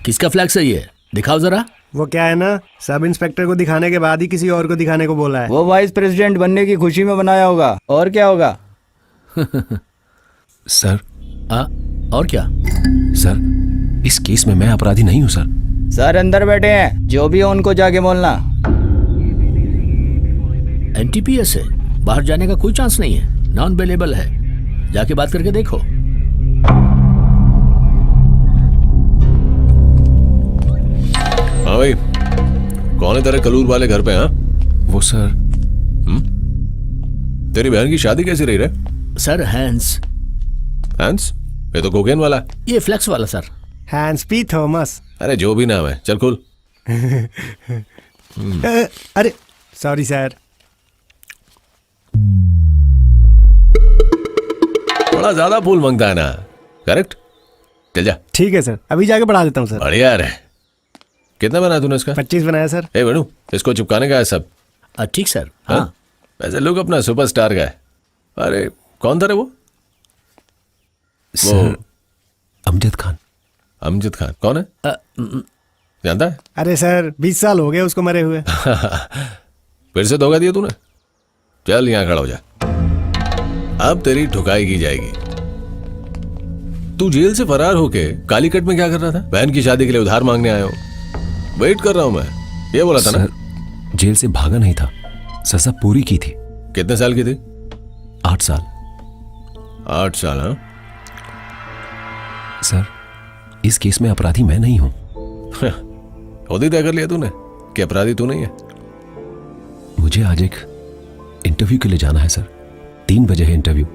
किसका फ्लैक्स है ये? दिखाओ जरा। वो क्या है ना, सब इंस्पेक्टर को दिखाने के बाद ही किसी और को दिखाने को बोला है। वो वाइस प्रेसिडेंट बनने की खुशी में बनाया होगा, और क्या होगा? सर। और क्या? सर, इस केस में मैं अपराधी नहीं हूँ सर। सर अंदर बैठे हैं, जो भी हो उनको जाके बोलना। एनटीपीएस है, बाहर जाने का कोई चांस नहीं है, नॉन अवेलेबल है। जाके बात करके देखो। हाँ भाई, कौन है तेरे कलूर वाले घर पे? हाँ वो सर। तेरी बहन की शादी कैसी रही रे? Sir Hans. हैंस? ये तो कोकेन वाला। ये फ्लेक्स वाला सर। Hence P Thomas. अरे जो भी नाम है, चल खुल। अरे सॉरी सर। बड़ा ज्यादा फूल मांगता है ना, करेक्ट? चल जा। ठीक है सर, अभी जाके बढ़ा देता हूँ सर। बढ़िया है। कितना बनाया तूने इसका? 25 बनाया सर। ए वेणु, इसको चिपकाने का है सब। ठीक सर। हाँ। वैसे लोग अपना सुपरस्टार का है। अरे कौन था रे वो? सर, अमजद खान। अमजद खान कौन है? जानता है? अरे सर 20 साल हो गए उसको मरे हुए। फिर से धोखा दिया तूने? चल यहाँ खड़ा हो जा, अब तेरी ठुकाई की जाएगी। तू जेल से फरार होके कालीकट में क्या कर रहा था? बहन की शादी के लिए उधार मांगने आया हो। वेट कर रहा हूं मैं, ये बोला था ना? जेल से भागा नहीं था, सजा पूरी की थी। कितने साल की थी? 8 साल। 8 साल? हाँ सर, इस केस में अपराधी मैं नहीं हूं। खुद ही तय कर लिया तूने? कि अपराधी तू नहीं है? मुझे आज एक इंटरव्यू के लिए जाना है सर। 3 बजे है इंटरव्यू।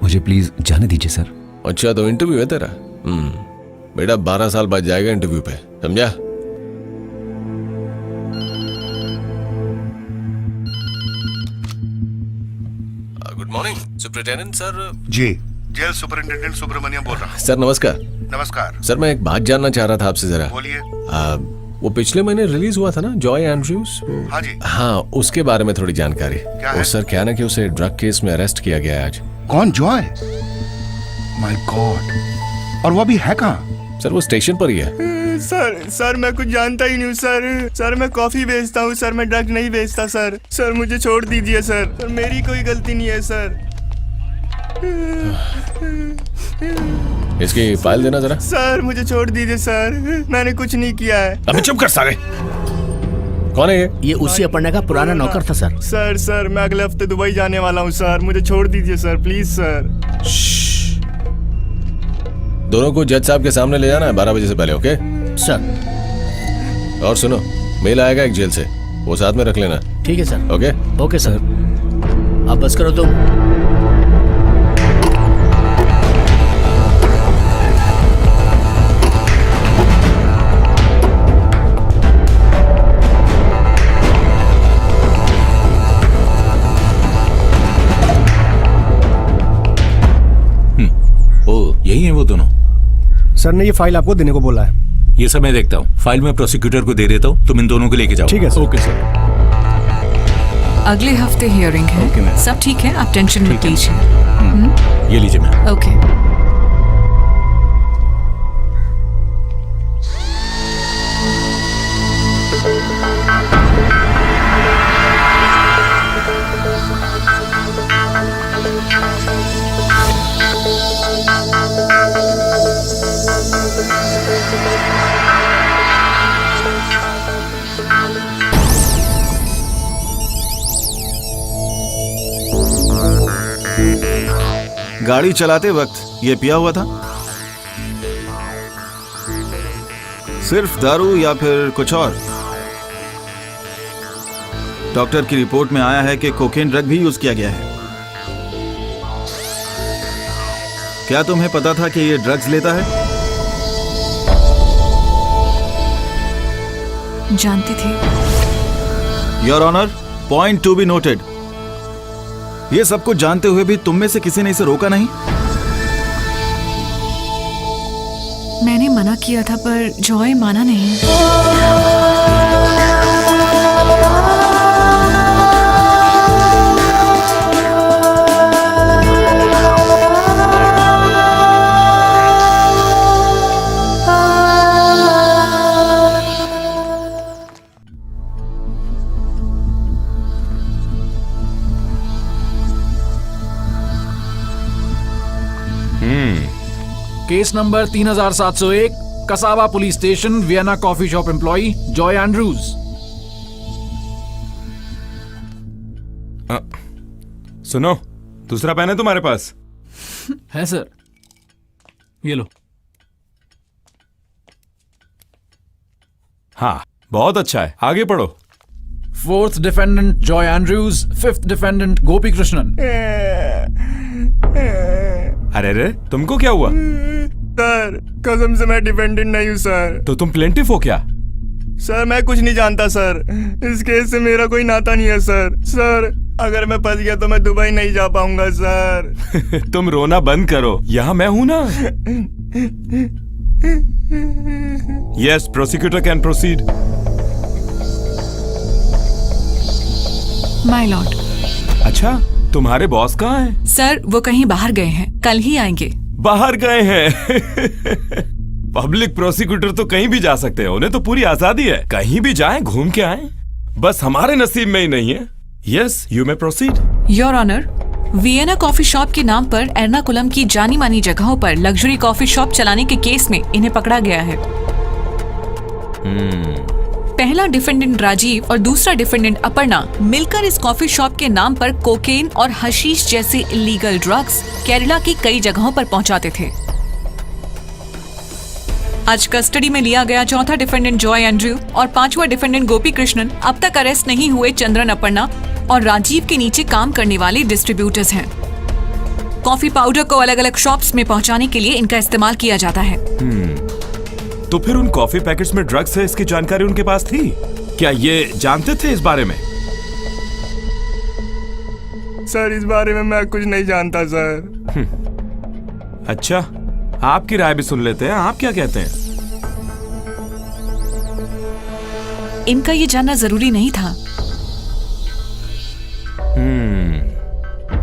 मुझे प्लीज जाने दीजिए सर। अच्छा, तो इंटरव्यू है तेरा? बेटा 12 साल बाद जाएगा इंटरव्यू पे, समझा? Good morning superintendent sir. जी, जेल सुपरिंटेंडेंट सुब्रमण्यम बोल रहा हूँ। सर नमस्कार। नमस्कार सर मैं एक बात जानना चाह रहा था आपसे जरा। बोलिए। वो पिछले महीने रिलीज हुआ था ना, जॉय एंड्रयूज? हाँ जी। हाँ, उसके बारे में थोड़ी जानकारी। क्या वो है? सर क्या ना कि उसे ड्रग केस में अरेस्ट किया गया है आज। कौन, जॉय? माय गॉड, और वो अभी है कहाँ? सर वो स्टेशन पर ही है। सर मैं कुछ जानता ही नहीं सर मैं कॉफी बेचता हूँ सर, मैं ड्रग नहीं बेचता सर मुझे छोड़ दीजिए सर मेरी कोई गलती नहीं है सर। इसकी फाइल देना जरा। सर मुझे छोड़ दीजिए सर, मैंने कुछ नहीं किया है। अबे चुप कर साले। कौन है ये? ये उसी अपर्णा का पुराना नौकर था सर। सर मैं अगले हफ्ते दुबई जाने वाला हूँ सर, मुझे छोड़ दीजिए सर, प्लीज सर। दोनों को जज साहब के सामने ले जाना है 12 बजे से पहले, ओके सर? और सुनो, मेल आएगा एक जेल से, वो साथ में रख लेना। ठीक है सर। Okay okay sir. अब बस करो तुम। यही है वो दोनों? सर ने ये फाइल आपको देने को बोला है। ये सब मैं देखता हूँ, फाइल में प्रोसिक्यूटर को दे देता हूँ, तुम इन दोनों को लेके जाओ। ठीक है सर। Okay sir. अगले हफ्ते हियरिंग है, सब ठीक है, आप टेंशन मत लीजिए। ये लीजिए मैम। ओके। गाड़ी चलाते वक्त ये पिया हुआ था? सिर्फ दारू या फिर कुछ और? डॉक्टर की रिपोर्ट में आया है कि कोकेन ड्रग भी यूज किया गया है। क्या तुम्हें पता था कि ये ड्रग्स लेता है? जानती थी। Your honour, point to be noted. ये सब कुछ जानते हुए भी तुम में से किसी ने इसे रोका नहीं? मैंने मना किया था पर जॉय माना नहीं। Case number 3701, Kasaba police station, Vienna coffee shop employee Joy Andrews. सुनो, दूसरा पेन है तुम्हारे पास? है सर, ये लो। हाँ, बहुत अच्छा है, आगे पढ़ो। 4th defendant Joy Andrews, 5th defendant Gopi Krishnan. अरे रे, तुमको क्या हुआ? सर कसम से मैं डिपेंडेंट नहीं हूँ सर। तो तुम प्लेंटिफ हो क्या? सर मैं कुछ नहीं जानता सर, इस केस से मेरा कोई नाता नहीं है सर अगर मैं फंस गया तो मैं दुबई नहीं जा पाऊंगा सर। तुम रोना बंद करो, यहाँ मैं हूं ना। Yes, prosecutor can proceed. My Lord. अच्छा, तुम्हारे बॉस कहाँ हैं? सर वो कहीं बाहर गए हैं, कल ही आएंगे। बाहर गए हैं? पब्लिक प्रोसिक्यूटर तो कहीं भी जा सकते हैं, उन्हें तो पूरी आजादी है, कहीं भी जाएं, घूम के आएं। बस हमारे नसीब में ही नहीं है। Yes, you may proceed. Your honour, Vienna coffee shop के नाम पर एर्नाकुलम की जानी मानी जगहों पर लग्जरी कॉफी शॉप चलाने के केस में इन्हें पकड़ा गया है। पहला डिफेंडेंट राजीव और दूसरा डिफेंडेंट अपर्णा मिलकर इस कॉफी शॉप के नाम पर कोकेन और हशीश जैसे इलीगल ड्रग्स केरला की कई जगहों पर पहुंचाते थे। आज कस्टडी में लिया गया चौथा डिफेंडेंट जॉय एंड्रयू और पांचवा डिफेंडेंट गोपी कृष्णन अब तक अरेस्ट नहीं हुए चंद्रन अपर्णा और राजीव के नीचे काम करने वाले डिस्ट्रीब्यूटर्स हैं। कॉफी पाउडर को अलग अलग शॉप्स में पहुंचाने के लिए इनका इस्तेमाल किया जाता है। तो फिर उन कॉफी पैकेट्स में ड्रग्स है इसकी जानकारी उनके पास थी? क्या ये जानते थे इस बारे में? सर इस बारे में मैं कुछ नहीं जानता सर। अच्छा, आपकी राय भी सुन लेते हैं। आप क्या कहते हैं? इनका ये जानना जरूरी नहीं था,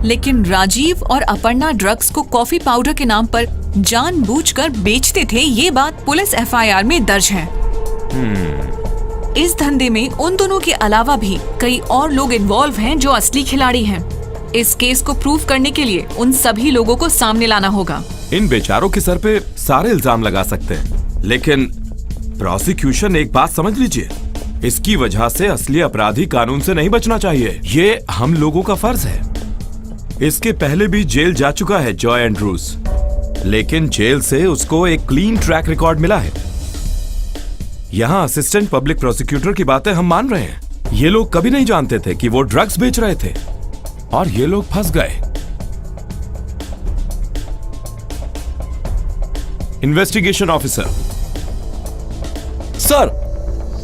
लेकिन राजीव और अपर्णा ड्रग्स को कॉफी पाउडर के नाम पर जानबूझकर बेचते थे, ये बात पुलिस एफआईआर में दर्ज है। इस धंधे में उन दोनों के अलावा भी कई और लोग इन्वॉल्व हैं जो असली खिलाड़ी हैं। इस केस को प्रूव करने के लिए उन सभी लोगों को सामने लाना होगा। इन बेचारों के सर पे सारे इल्जाम लगा सकते हैं, लेकिन प्रोसिक्यूशन एक बात समझ लीजिए, इसकी वजह से असली अपराधी कानून से नहीं बचना चाहिए। ये हम लोगों का फर्ज है। इसके पहले भी जेल जा चुका है जॉय एंड्रूज, लेकिन जेल से उसको एक क्लीन ट्रैक रिकॉर्ड मिला है। यहाँ असिस्टेंट पब्लिक प्रोसिक्यूटर की बातें हम मान रहे हैं। ये लोग कभी नहीं जानते थे कि वो ड्रग्स बेच रहे थे और ये लोग फंस गए। Investigation officer sir.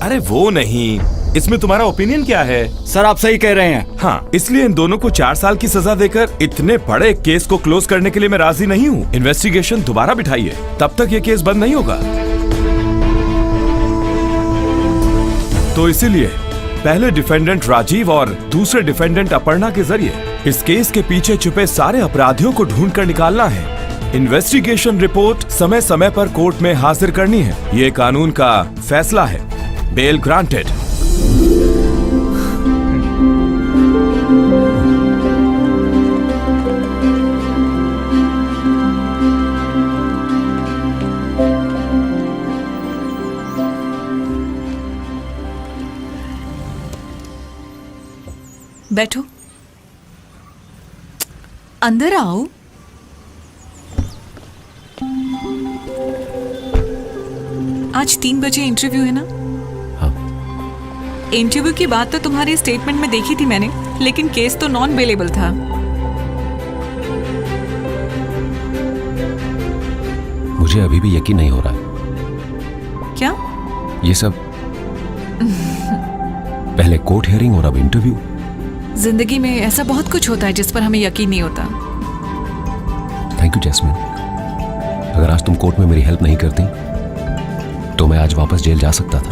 अरे वो नहीं, इसमें तुम्हारा ओपिनियन क्या है? सर आप सही कह रहे हैं। हाँ, इसलिए इन दोनों को 4 साल की सजा देकर इतने बड़े केस को क्लोज करने के लिए मैं राजी नहीं हूँ। इन्वेस्टिगेशन दोबारा बिठाइए, तब तक ये केस बंद नहीं होगा। तो इसीलिए पहले डिफेंडेंट राजीव और दूसरे डिफेंडेंट अपर्णा के जरिए इस केस के पीछे छुपे सारे अपराधियों को ढूंढकर निकालना है। इन्वेस्टिगेशन रिपोर्ट समय समय पर कोर्ट में हाजिर करनी है। ये कानून का फैसला है। Bell granted. बैठो, अंदर आओ। आज 3 बजे इंटरव्यू है ना? हाँ। इंटरव्यू की बात तो तुम्हारे स्टेटमेंट में देखी थी मैंने, लेकिन केस तो नॉन बेलेबल था। मुझे अभी भी यकीन नहीं हो रहा है। क्या? ये सब पहले कोर्ट हियरिंग और अब इंटरव्यू। जिंदगी में ऐसा बहुत कुछ होता है जिस पर हमें यकीन नहीं होता। Thank you Jasmine. अगर आज तुम कोर्ट में मेरी हेल्प नहीं करती तो मैं आज वापस जेल जा सकता था।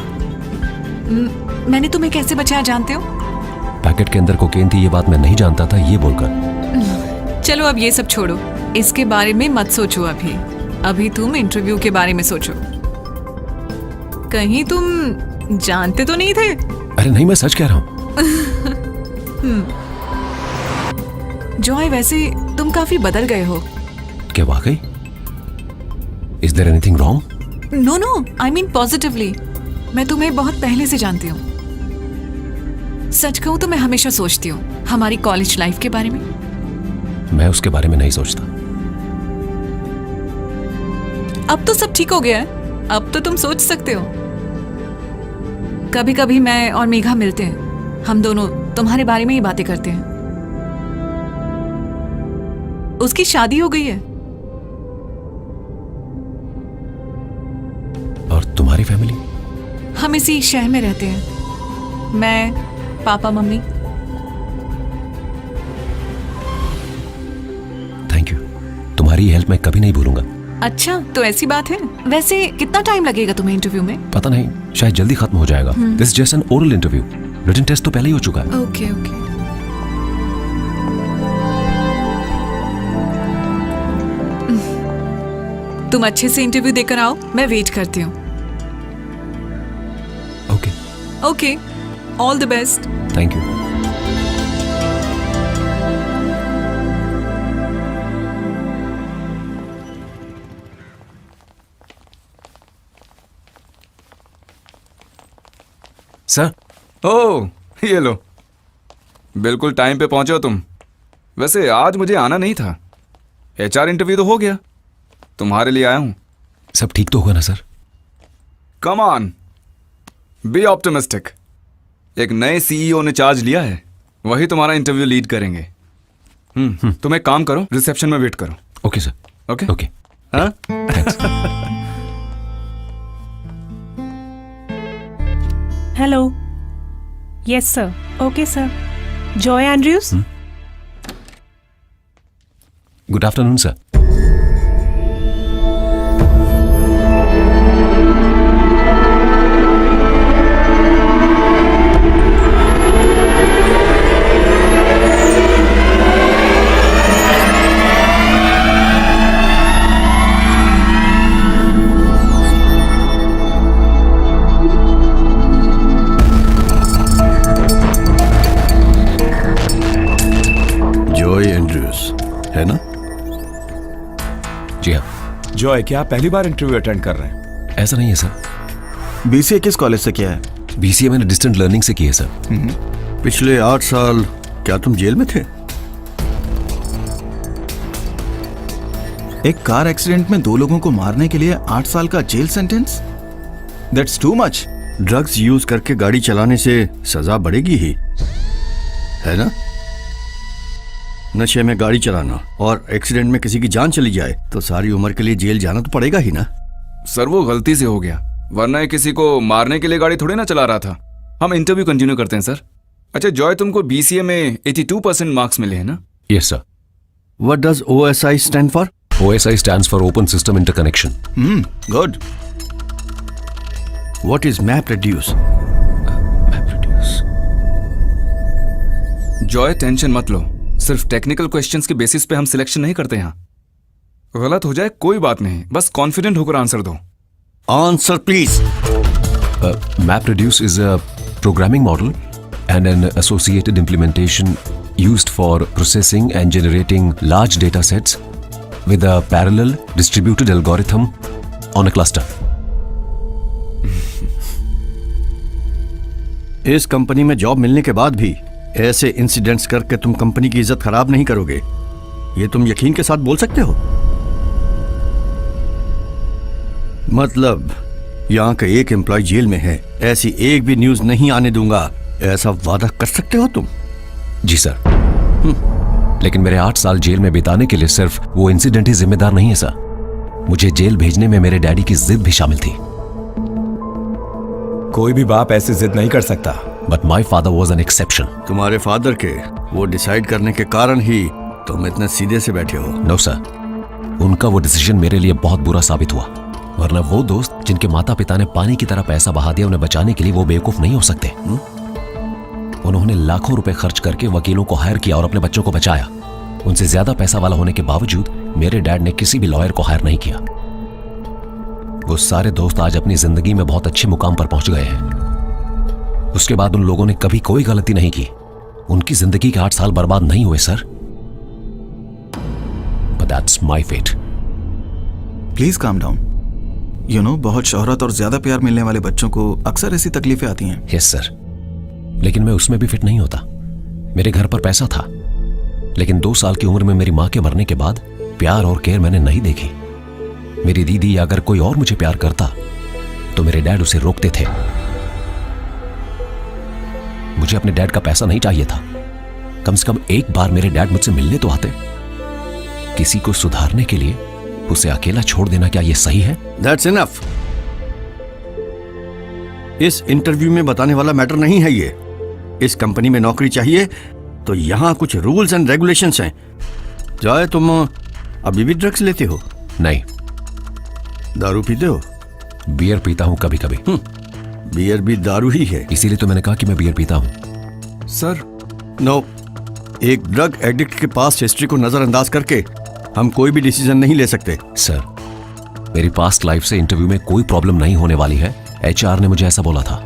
मैंने तुम्हें कैसे बचाया जानते हो? पैकेट के अंदर कोकेन थी, ये बात मैं नहीं जानता था, ये बोलकर। चलो अब ये सब छोड़ो, इसके बारे में मत सोचो। अभी तुम इंटरव्यू के बारे में सोचो। कहीं तुम जानते तो नहीं थे? अरे नहीं, मैं सच कह रहा हूँ। जॉय, वैसे तुम काफी बदल गए हो। क्या वाकई? Is there anything wrong? No, I mean positively. मैं तुम्हें बहुत पहले से जानती हूँ। सच कहूँ तो मैं हमेशा सोचती हूँ हमारी कॉलेज लाइफ के बारे में। मैं उसके बारे में नहीं सोचता। अब तो सब ठीक हो गया है, अब तो तुम सोच सकते हो। कभी कभी मैं और मेघा मिलते हैं, हम दोनों तुम्हारे बारे में ही बातें करते हैं। उसकी शादी हो गई है। और तुम्हारी फैमिली? हम इसी शहर में रहते हैं, मैं, पापा, मम्मी। थैंक यू, तुम्हारी हेल्प मैं कभी नहीं भूलूंगा। अच्छा, तो ऐसी बात है। वैसे कितना टाइम लगेगा तुम्हें इंटरव्यू में? पता नहीं, शायद जल्दी खत्म हो जाएगा। This just an oral interview, written test तो पहले ही हो चुका है। ओके। तुम अच्छे से इंटरव्यू देकर आओ, मैं वेट करती हूँ। Okay, all the best. Thank you. Sir. Oh, ये लो। बिल्कुल टाइम पे पहुंचे हो तुम। वैसे आज मुझे आना नहीं था, एचआर इंटरव्यू तो हो गया, तुम्हारे लिए आया हूं। सब ठीक तो होगा ना sir? Come on, be optimistic. एक नए सीईओ ने चार्ज लिया है, वही तुम्हारा इंटरव्यू लीड करेंगे। तुम एक काम करो, रिसेप्शन में वेट करो। Okay sir. Okay okay. हाँ? Hello. Yes sir. Okay sir. Joy Andrews. Good afternoon sir. Joy Andrews है ना? जी हाँ। जॉय, क्या आप पहली बार इंटरव्यू अटेंड कर रहे हैं? ऐसा नहीं है सर। बीसीए किस कॉलेज से किया है? बीसीए मैंने डिस्टेंट लर्निंग से की है सर। पिछले 8 साल क्या तुम जेल में थे? एक कार एक्सीडेंट में 2 लोगों को मारने के लिए 8 साल का jail sentence? That's too much. Drugs use करके गाड़ी चलाने से सजा बढ़ेगी ही, है ना? नशे में गाड़ी चलाना और एक्सीडेंट में किसी की जान चली जाए तो सारी उम्र के लिए जेल जाना तो पड़ेगा ही ना। सर वो गलती से हो गया, वरना ये किसी को मारने के लिए गाड़ी थोड़ी ना चला रहा था। हम इंटरव्यू कंटिन्यू करते हैं सर। अच्छा जॉय, तुमको बीसीए में 82% मार्क्स मिले हैं ना? Yes sir. What does OSI stand for? OSI stands for Open System Interconnection. Good. What is MapReduce? Joy tension मत लो, सिर्फ टेक्निकल क्वेश्चंस के बेसिस पे हम सिलेक्शन नहीं करते यहाँ। गलत हो जाए कोई बात नहीं, बस कॉन्फिडेंट होकर आंसर दो। Answer please. MapReduce is a programming model and an associated implementation used for processing and generating large data sets with a parallel distributed algorithm on a cluster. इस कंपनी में जॉब मिलने के बाद भी ऐसे इंसिडेंट्स करके तुम कंपनी की इज्जत खराब नहीं करोगे, ये तुम यकीन के साथ बोल सकते हो? मतलब यहाँ का एक एम्प्लॉय जेल में है, ऐसी एक भी न्यूज नहीं आने दूंगा, ऐसा वादा कर सकते हो तुम? जी सर। लेकिन मेरे 8 साल जेल में बिताने के लिए सिर्फ वो इंसिडेंट ही जिम्मेदार नहीं है सर। मुझे जेल भेजने में मेरे डैडी की जिद भी शामिल थी। कोई भी बाप ऐसी जिद नहीं कर सकता। But my father was an exception. तुम्हारे फादर के वो डिसाइड करने के कारण ही तुम इतने सीधे से बैठे हो। नो सर, उनका वो डिसीजन मेरे लिए बहुत बुरा साबित हुआ, वरना वो दोस्त जिनके माता पिता ने पानी की तरह पैसा बहा दिया, उन्हें बचाने के लिए वो बेवकूफ नहीं हो सकते। उन्होंने लाखों रुपए खर्च करके वकीलों को हायर किया और अपने बच्चों को बचाया। उनसे ज्यादा पैसा वाला होने के बावजूद मेरे डैड ने किसी भी लॉयर को हायर नहीं किया। वो सारे दोस्त आज अपनी जिंदगी में बहुत अच्छे मुकाम पर पहुंच गए हैं। उसके बाद उन लोगों ने कभी कोई गलती नहीं की। उनकी जिंदगी के 8 साल बर्बाद नहीं हुए sir. But that's my fate. Please calm down. You know, बहुत शोहरत और ज्यादा प्यार मिलने वाले बच्चों को अक्सर ऐसी तकलीफें आती हैं। यस सर, लेकिन मैं उसमें भी फिट नहीं होता। मेरे घर पर पैसा था, लेकिन 2 साल की उम्र में मेरी मां के मरने के बाद प्यार और केयर मैंने नहीं देखी। मेरी दीदी या अगर कोई और मुझे प्यार करता तो मेरे डैड उसे रोकते थे। मुझे अपने डैड का पैसा नहीं चाहिए था। कम से कम एक बार मेरे डैड मुझसे मिलने तो आते। किसी को सुधारने के लिए उसे अकेला छोड़ देना, क्या यह सही है? That's enough. इस इंटरव्यू में बताने वाला मैटर नहीं है ये। इस कंपनी में नौकरी चाहिए तो यहाँ कुछ रूल्स एंड रेगुलेशंस हैं। जॉय, तुम अभी भी ड्रग्स लेते हो? नहीं। दारू पीते हो? बियर पीता हूं कभी कभी। बियर भी दारू ही है, इसीलिए तो मैंने कहा कि मैं बियर पीता हूं। सर नो, एक ड्रग एडिक्ट के पास हिस्ट्री को नजरअंदाज करके हम कोई भी डिसीजन नहीं ले सकते। सर, मेरी पास्ट लाइफ से इंटरव्यू में कोई प्रॉब्लम नहीं होने वाली है। HR ने मुझे ऐसा बोला था,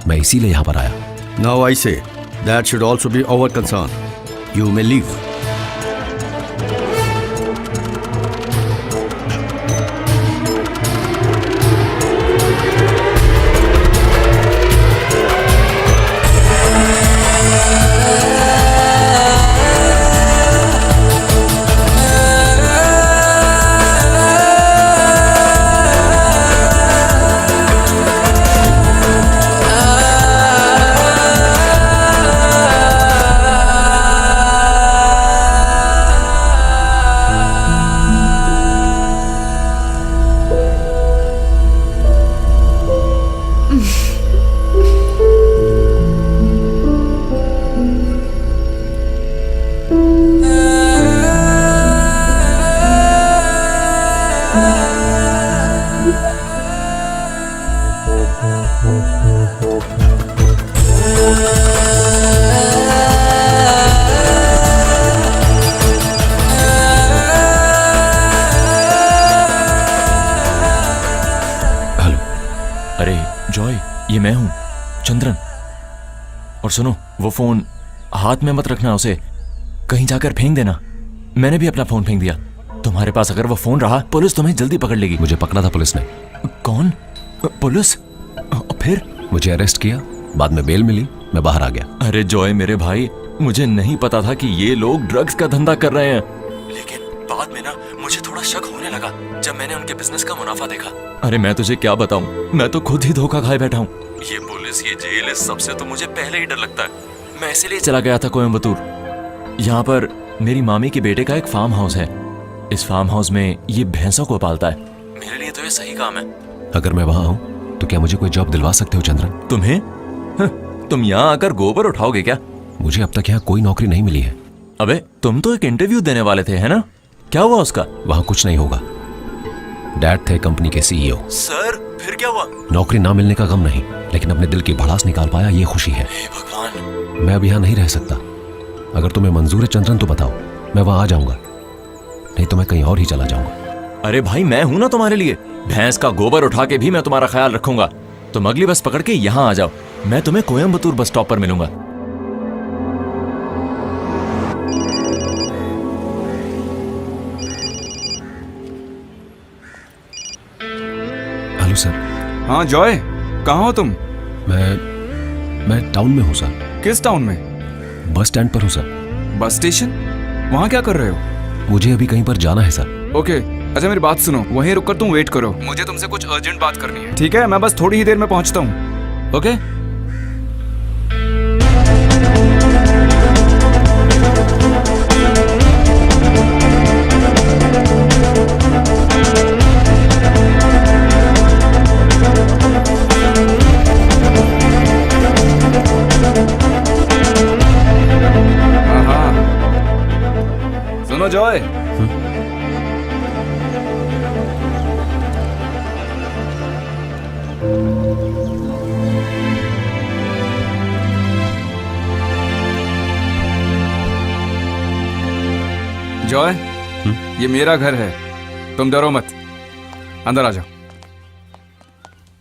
मैं इसीलिए यहां पर आया। Now I say that should also be our concern. You may leave. मैं हूं, चंद्रन। और सुनो, वो फोन हाथ में मत रखना, उसे कहीं जाकर फेंक देना। मैंने भी अपना फोन फेंक दिया। तुम्हारे पास अगर वो फोन रहा, पुलिस तुम्हें जल्दी पकड़ लेगी। मुझे पकड़ा था पुलिस ने। कौन? पुलिस? फिर? मुझे अरेस्ट किया, बाद में बेल मिली, मैं बाहर आ गया। अरे जॉय मेरे भाई, मुझे नहीं पता था कि ये लोग ड्रग्स का धंधा कर रहे हैं, लेकिन बाद में ना मुझे थोड़ा शक होने लगा जब मैंने उनके बिजनेस का मुनाफा देखा। अरे मैं तुझे क्या बताऊं, मैं तो खुद ही धोखा खाए बैठा हूं। ये पुलिस, ये जेल, इस सब से तो मुझे पहले ही डर लगता है। मैं इसीलिए चला गया था कोयम्बतूर। यहाँ पर मेरी मामी के बेटे का एक फार्म हाउस है। इस फार्म हाउस में ये भैंसों को पालता है। मेरे लिए तो ये सही काम है। अगर मैं वहां आऊं तो क्या मुझे कोई जॉब दिलवा सकते हो चंद्रन? तुम्हें? तुम यहाँ आकर गोबर उठाओगे क्या? मुझे अब तक यहाँ कोई नौकरी नहीं मिली है। अबे तुम तो एक इंटरव्यू देने वाले थे, है ना? क्या हुआ उसका? वहां कुछ नहीं होगा। डैड थे कंपनी के सीईओ। सर फिर क्या हुआ? नौकरी ना मिलने का गम नहीं, लेकिन अपने दिल की भड़ास निकाल पाया, ये खुशी है। हे भगवान, मैं अब यहाँ नहीं रह सकता। अगर तुम्हें मंजूर है चंद्रन तो बताओ, मैं वहां आ जाऊंगा, नहीं तो मैं कहीं और ही चला जाऊंगा। अरे भाई मैं हूं ना तुम्हारे लिए। भैंस का गोबर उठा के भी मैं तुम्हारा ख्याल रखूंगा। तुम अगली बस पकड़ के यहाँ आ जाओ, मैं तुम्हें कोयम्बतूर बस स्टॉप पर मिलूंगा। Hello sir. हाँ जॉय, कहाँ हो तुम? मैं टाउन में हूँ सर। किस टाउन में? बस स्टैंड पर हूँ सर। Bus station? वहाँ क्या कर रहे हो? मुझे अभी कहीं पर जाना है सर। ओके, अच्छा मेरी बात सुनो, वहीं रुककर तुम वेट करो, मुझे तुमसे कुछ अर्जेंट बात करनी है। ठीक है, मैं बस थोड़ी ही देर में पहुंचता हूँ। ओके? हाँ, सुनो जॉय, जॉय, ये मेरा घर है, तुम डरो मत, अंदर आ जाओ।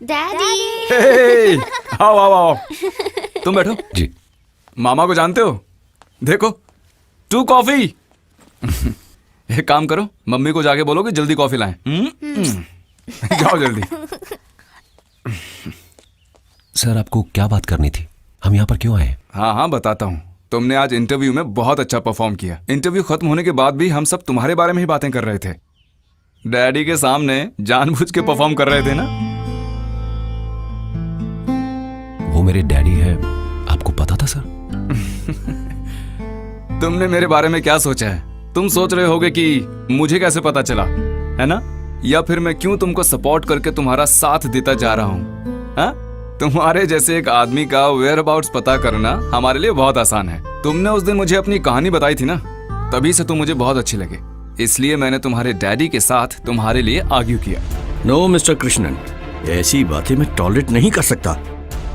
डैडी। आओ आओ आओ, तुम बैठो। जी। मामा को जानते हो? देखो, 2 कॉफी। एक काम करो, मम्मी को जाके बोलो कि जल्दी कॉफी लाएं। जाओ जल्दी। सर आपको क्या बात करनी थी? हम यहाँ पर क्यों आए? हाँ हाँ बताता हूँ। तुमने आज इंटरव्यू में बहुत अच्छा परफॉर्म किया। इंटरव्यू खत्म होने के बाद भी हम सब तुम्हारे बारे में ही बातें कर रहे थे। डैडी के सामने जानबूझ के परफॉर्म कर रहे थे ना? वो मेरे डैडी है, आपको पता था सर? तुमने मेरे बारे में क्या सोचा है? तुम सोच रहे होगे कि मुझे कैसे पता चला, है ना? या फिर मैं क्यों तुमको सपोर्ट करके तुम्हारा साथ देता जा रहा हूँ? हाँ? तुम्हारे जैसे एक आदमी का वेयर अबाउट्स पता करना हमारे लिए बहुत आसान है। तुमने उस दिन मुझे अपनी कहानी बताई थी ना, तभी से तुम मुझे बहुत अच्छे लगे, इसलिए मैंने तुम्हारे डैडी के साथ तुम्हारे लिए आर्ग्यू किया। नो मिस्टर कृष्णन, ऐसी बातें मैं टॉलरेट नहीं कर सकता।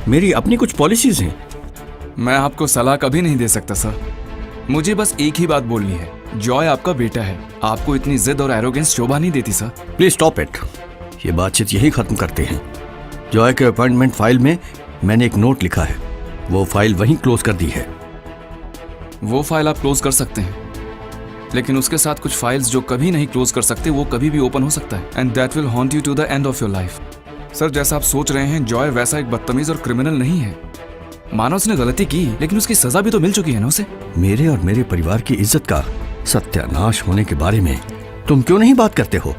मेरी अपनी कुछ पॉलिसीज हैं। मैं आपको सलाह कभी नहीं दे सकता सर। मुझे बस एक ही बात बोलनी है, जॉय आपका बेटा है, आपको इतनी जिद और एरोगेंस शोभा नहीं देती सर। Please stop it. ये बातचीत यही खत्म करते हैं। जॉय के अपॉइंटमेंट फाइल में मैंने एक नोट लिखा है, वो फाइल वहीं क्लोज कर दी है। वो फाइल आप क्लोज कर सकते हैं, लेकिन उसके साथ कुछ फाइल्स जो कभी नहीं क्लोज कर सकते वो कभी भी ओपन हो सकता है, and that will haunt you to the end of your life. Sir जैसा आप सोच रहे हैं, जॉय वैसा एक बदतमीज और क्रिमिनल नहीं है। मानो उसने गलती की, लेकिन उसकी सजा भी तो मिल चुकी है ना उसे। मेरे और मेरे परिवार की इज्जत का सत्यानाश होने के बारे में तुम क्यों नहीं बात करते हो?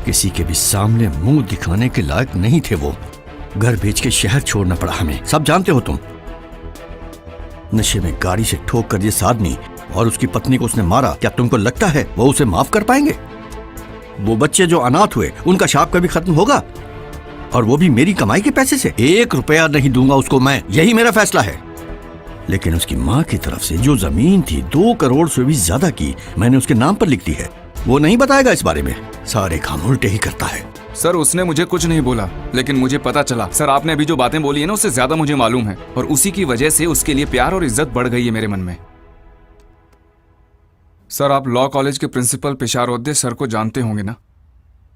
किसी के भी सामने मुंह दिखाने के लायक नहीं थे वो। घर बेच के शहर छोड़ना पड़ा हमें, सब जानते हो तुम। नशे में गाड़ी से ठोक कर जिस आदमी और उसकी पत्नी को उसने मारा, क्या तुमको लगता है वो उसे माफ कर पाएंगे? वो बच्चे जो अनाथ हुए, उनका शाप कभी खत्म होगा? और वो भी मेरी कमाई के पैसे से? 1 रुपया नहीं दूंगा उसको मैं, यही मेरा फैसला है। लेकिन उसकी माँ की तरफ से जो जमीन थी 2 करोड़ से भी ज्यादा की, मैंने उसके नाम पर लिख दी है। वो नहीं बताएगा इस बारे में, सारे काम उल्टे ही करता है। सर उसने मुझे कुछ नहीं बोला, लेकिन मुझे पता चला। सर आपने अभी जो बातें बोली है ना, उससे ज्यादा मुझे मालूम है, और उसी की वजह से उसके लिए प्यार और इज्जत बढ़ गई है मेरे मन में। सर आप लॉ कॉलेज के प्रिंसिपल पिशारोद्दे सर को जानते होंगे ना?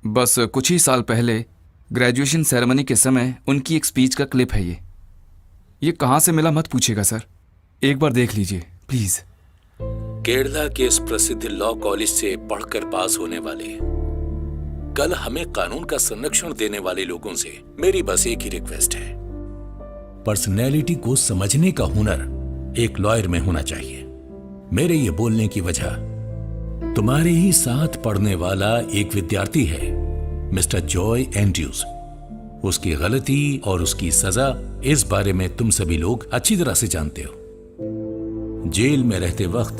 बस कुछ ही साल पहले ग्रेजुएशन सेरेमनी के समय उनकी एक स्पीच का क्लिप है ये कहाँ से मिला मत पूछेगा सर, एक बार देख लीजिए प्लीज। केरला के इस प्रसिद्ध लॉ कॉलेज से पढ़कर पास होने वाले, कल हमें कानून का संरक्षण देने वाले लोगों से मेरी बस एक ही रिक्वेस्ट है, पर्सनैलिटी को समझने का हुनर एक लॉयर में होना चाहिए। मेरे ये बोलने की वजह, तुम्हारे ही साथ पढ़ने वाला एक विद्यार्थी है मिस्टर जॉय एंड्रूज। उसकी गलती और उसकी सजा इस बारे में तुम सभी लोग अच्छी तरह से जानते हो। जेल में रहते वक्त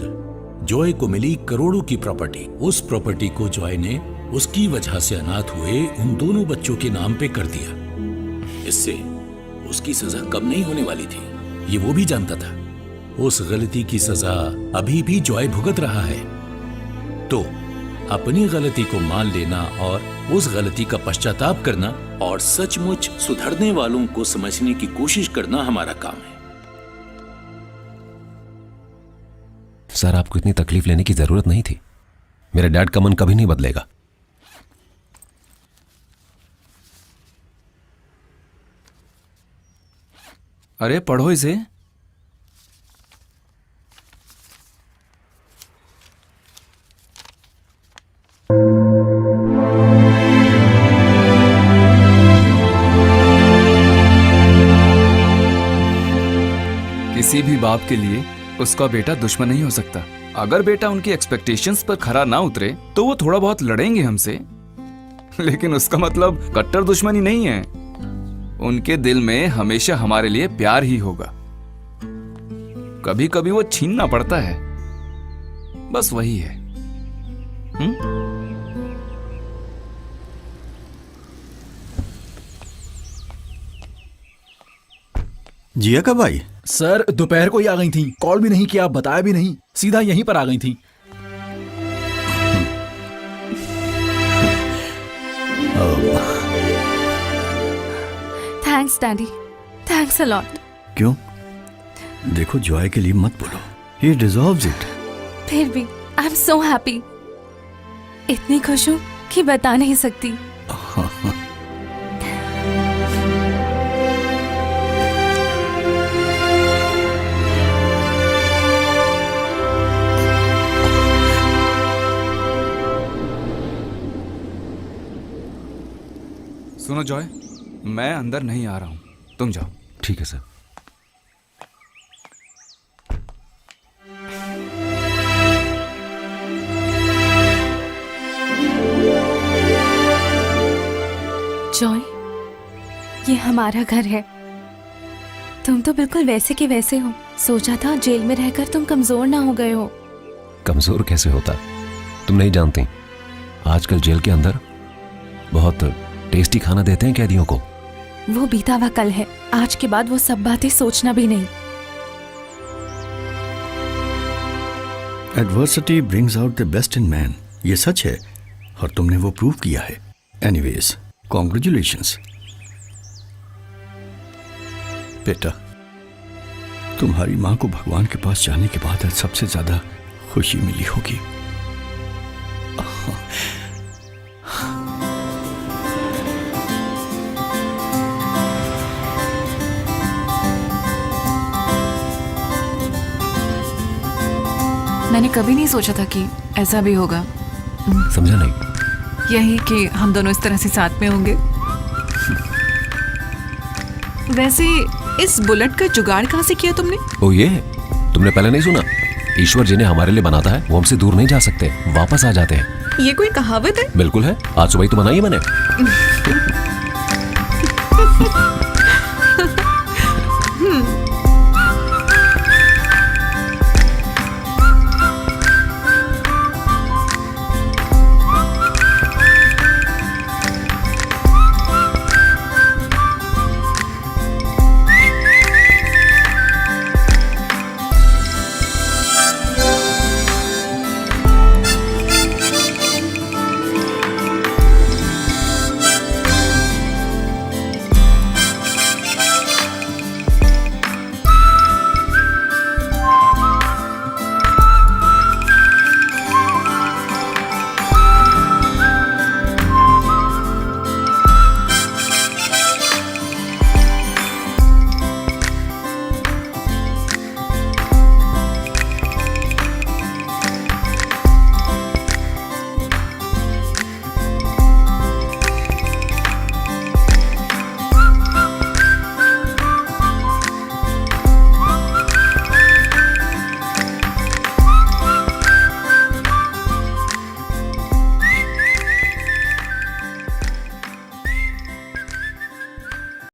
जॉय को मिली करोड़ों की प्रॉपर्टी, उस प्रॉपर्टी को जॉय ने उसकी वजह से अनाथ हुए उन दोनों बच्चों के नाम पे कर दिया। इससे उसकी सजा कम नहीं होने वाली थी, ये वो भी जानता था। उस गलती की सजा अभी भी जॉय भुगत रहा है। तो अपनी गलती को मान लेना और उस गलती का पश्चाताप करना और सचमुच सुधरने वालों को समझने की कोशिश करना हमारा काम है। सर, आपको इतनी तकलीफ लेने की जरूरत नहीं थी। मेरे डैड का मन कभी नहीं बदलेगा। अरे पढ़ो इसे। किसी भी बाप के लिए उसका बेटा दुश्मन नहीं हो सकता। अगर बेटा उनकी एक्सपेक्टेशंस पर खरा ना उतरे तो वो थोड़ा बहुत लड़ेंगे हमसे, लेकिन उसका मतलब कट्टर दुश्मनी नहीं है। उनके दिल में हमेशा हमारे लिए प्यार ही होगा। कभी कभी वो छीनना पड़ता है, बस वही है। जिया कब आई? सर दोपहर को ही आ गई थी, कॉल भी नहीं किया, बताया भी नहीं, सीधा यहीं पर आ गई थी। Thanks daddy, thanks a lot. क्यों? देखो, जॉय के लिए मत बोलो, ही डिजर्व्स इट। फिर भी आई एम सो हैप्पी, इतनी खुश हूँ कि बता नहीं सकती। सुनो जॉय, मैं अंदर नहीं आ रहा हूं, तुम जाओ। ठीक है सर। जॉय, ये हमारा घर है। तुम तो बिल्कुल वैसे के वैसे हो। सोचा था जेल में रहकर तुम कमजोर ना हो गए हो। कमजोर कैसे होता? तुम नहीं जानती, आजकल जेल के अंदर बहुत टेस्टी खाना देते हैं कैदियों को। वो बीता हुआ कल है, आज के बाद वो सब बातें सोचना भी नहीं। Adversity brings out the best in man, ये सच है और तुमने वो प्रूव किया है। एनीवेज, कॉन्ग्रेचुलेशंस बेटा। तुम्हारी माँ को भगवान के पास जाने के बाद आज सबसे ज्यादा खुशी मिली होगी। मैंने कभी नहीं सोचा था कि ऐसा भी होगा। समझा नहीं? यही कि हम दोनों इस तरह से साथ में होंगे। वैसे इस बुलेट का जुगाड़ कहाँ से किया तुमने? ओ ये तुमने पहले नहीं सुना? ईश्वर जिन्हें हमारे लिए बनाता है वो हमसे दूर नहीं जा सकते, वापस आ जाते हैं। ये कोई कहावत है? बिल्कुल है, आज सुबह ही तो बनाई है मैंने।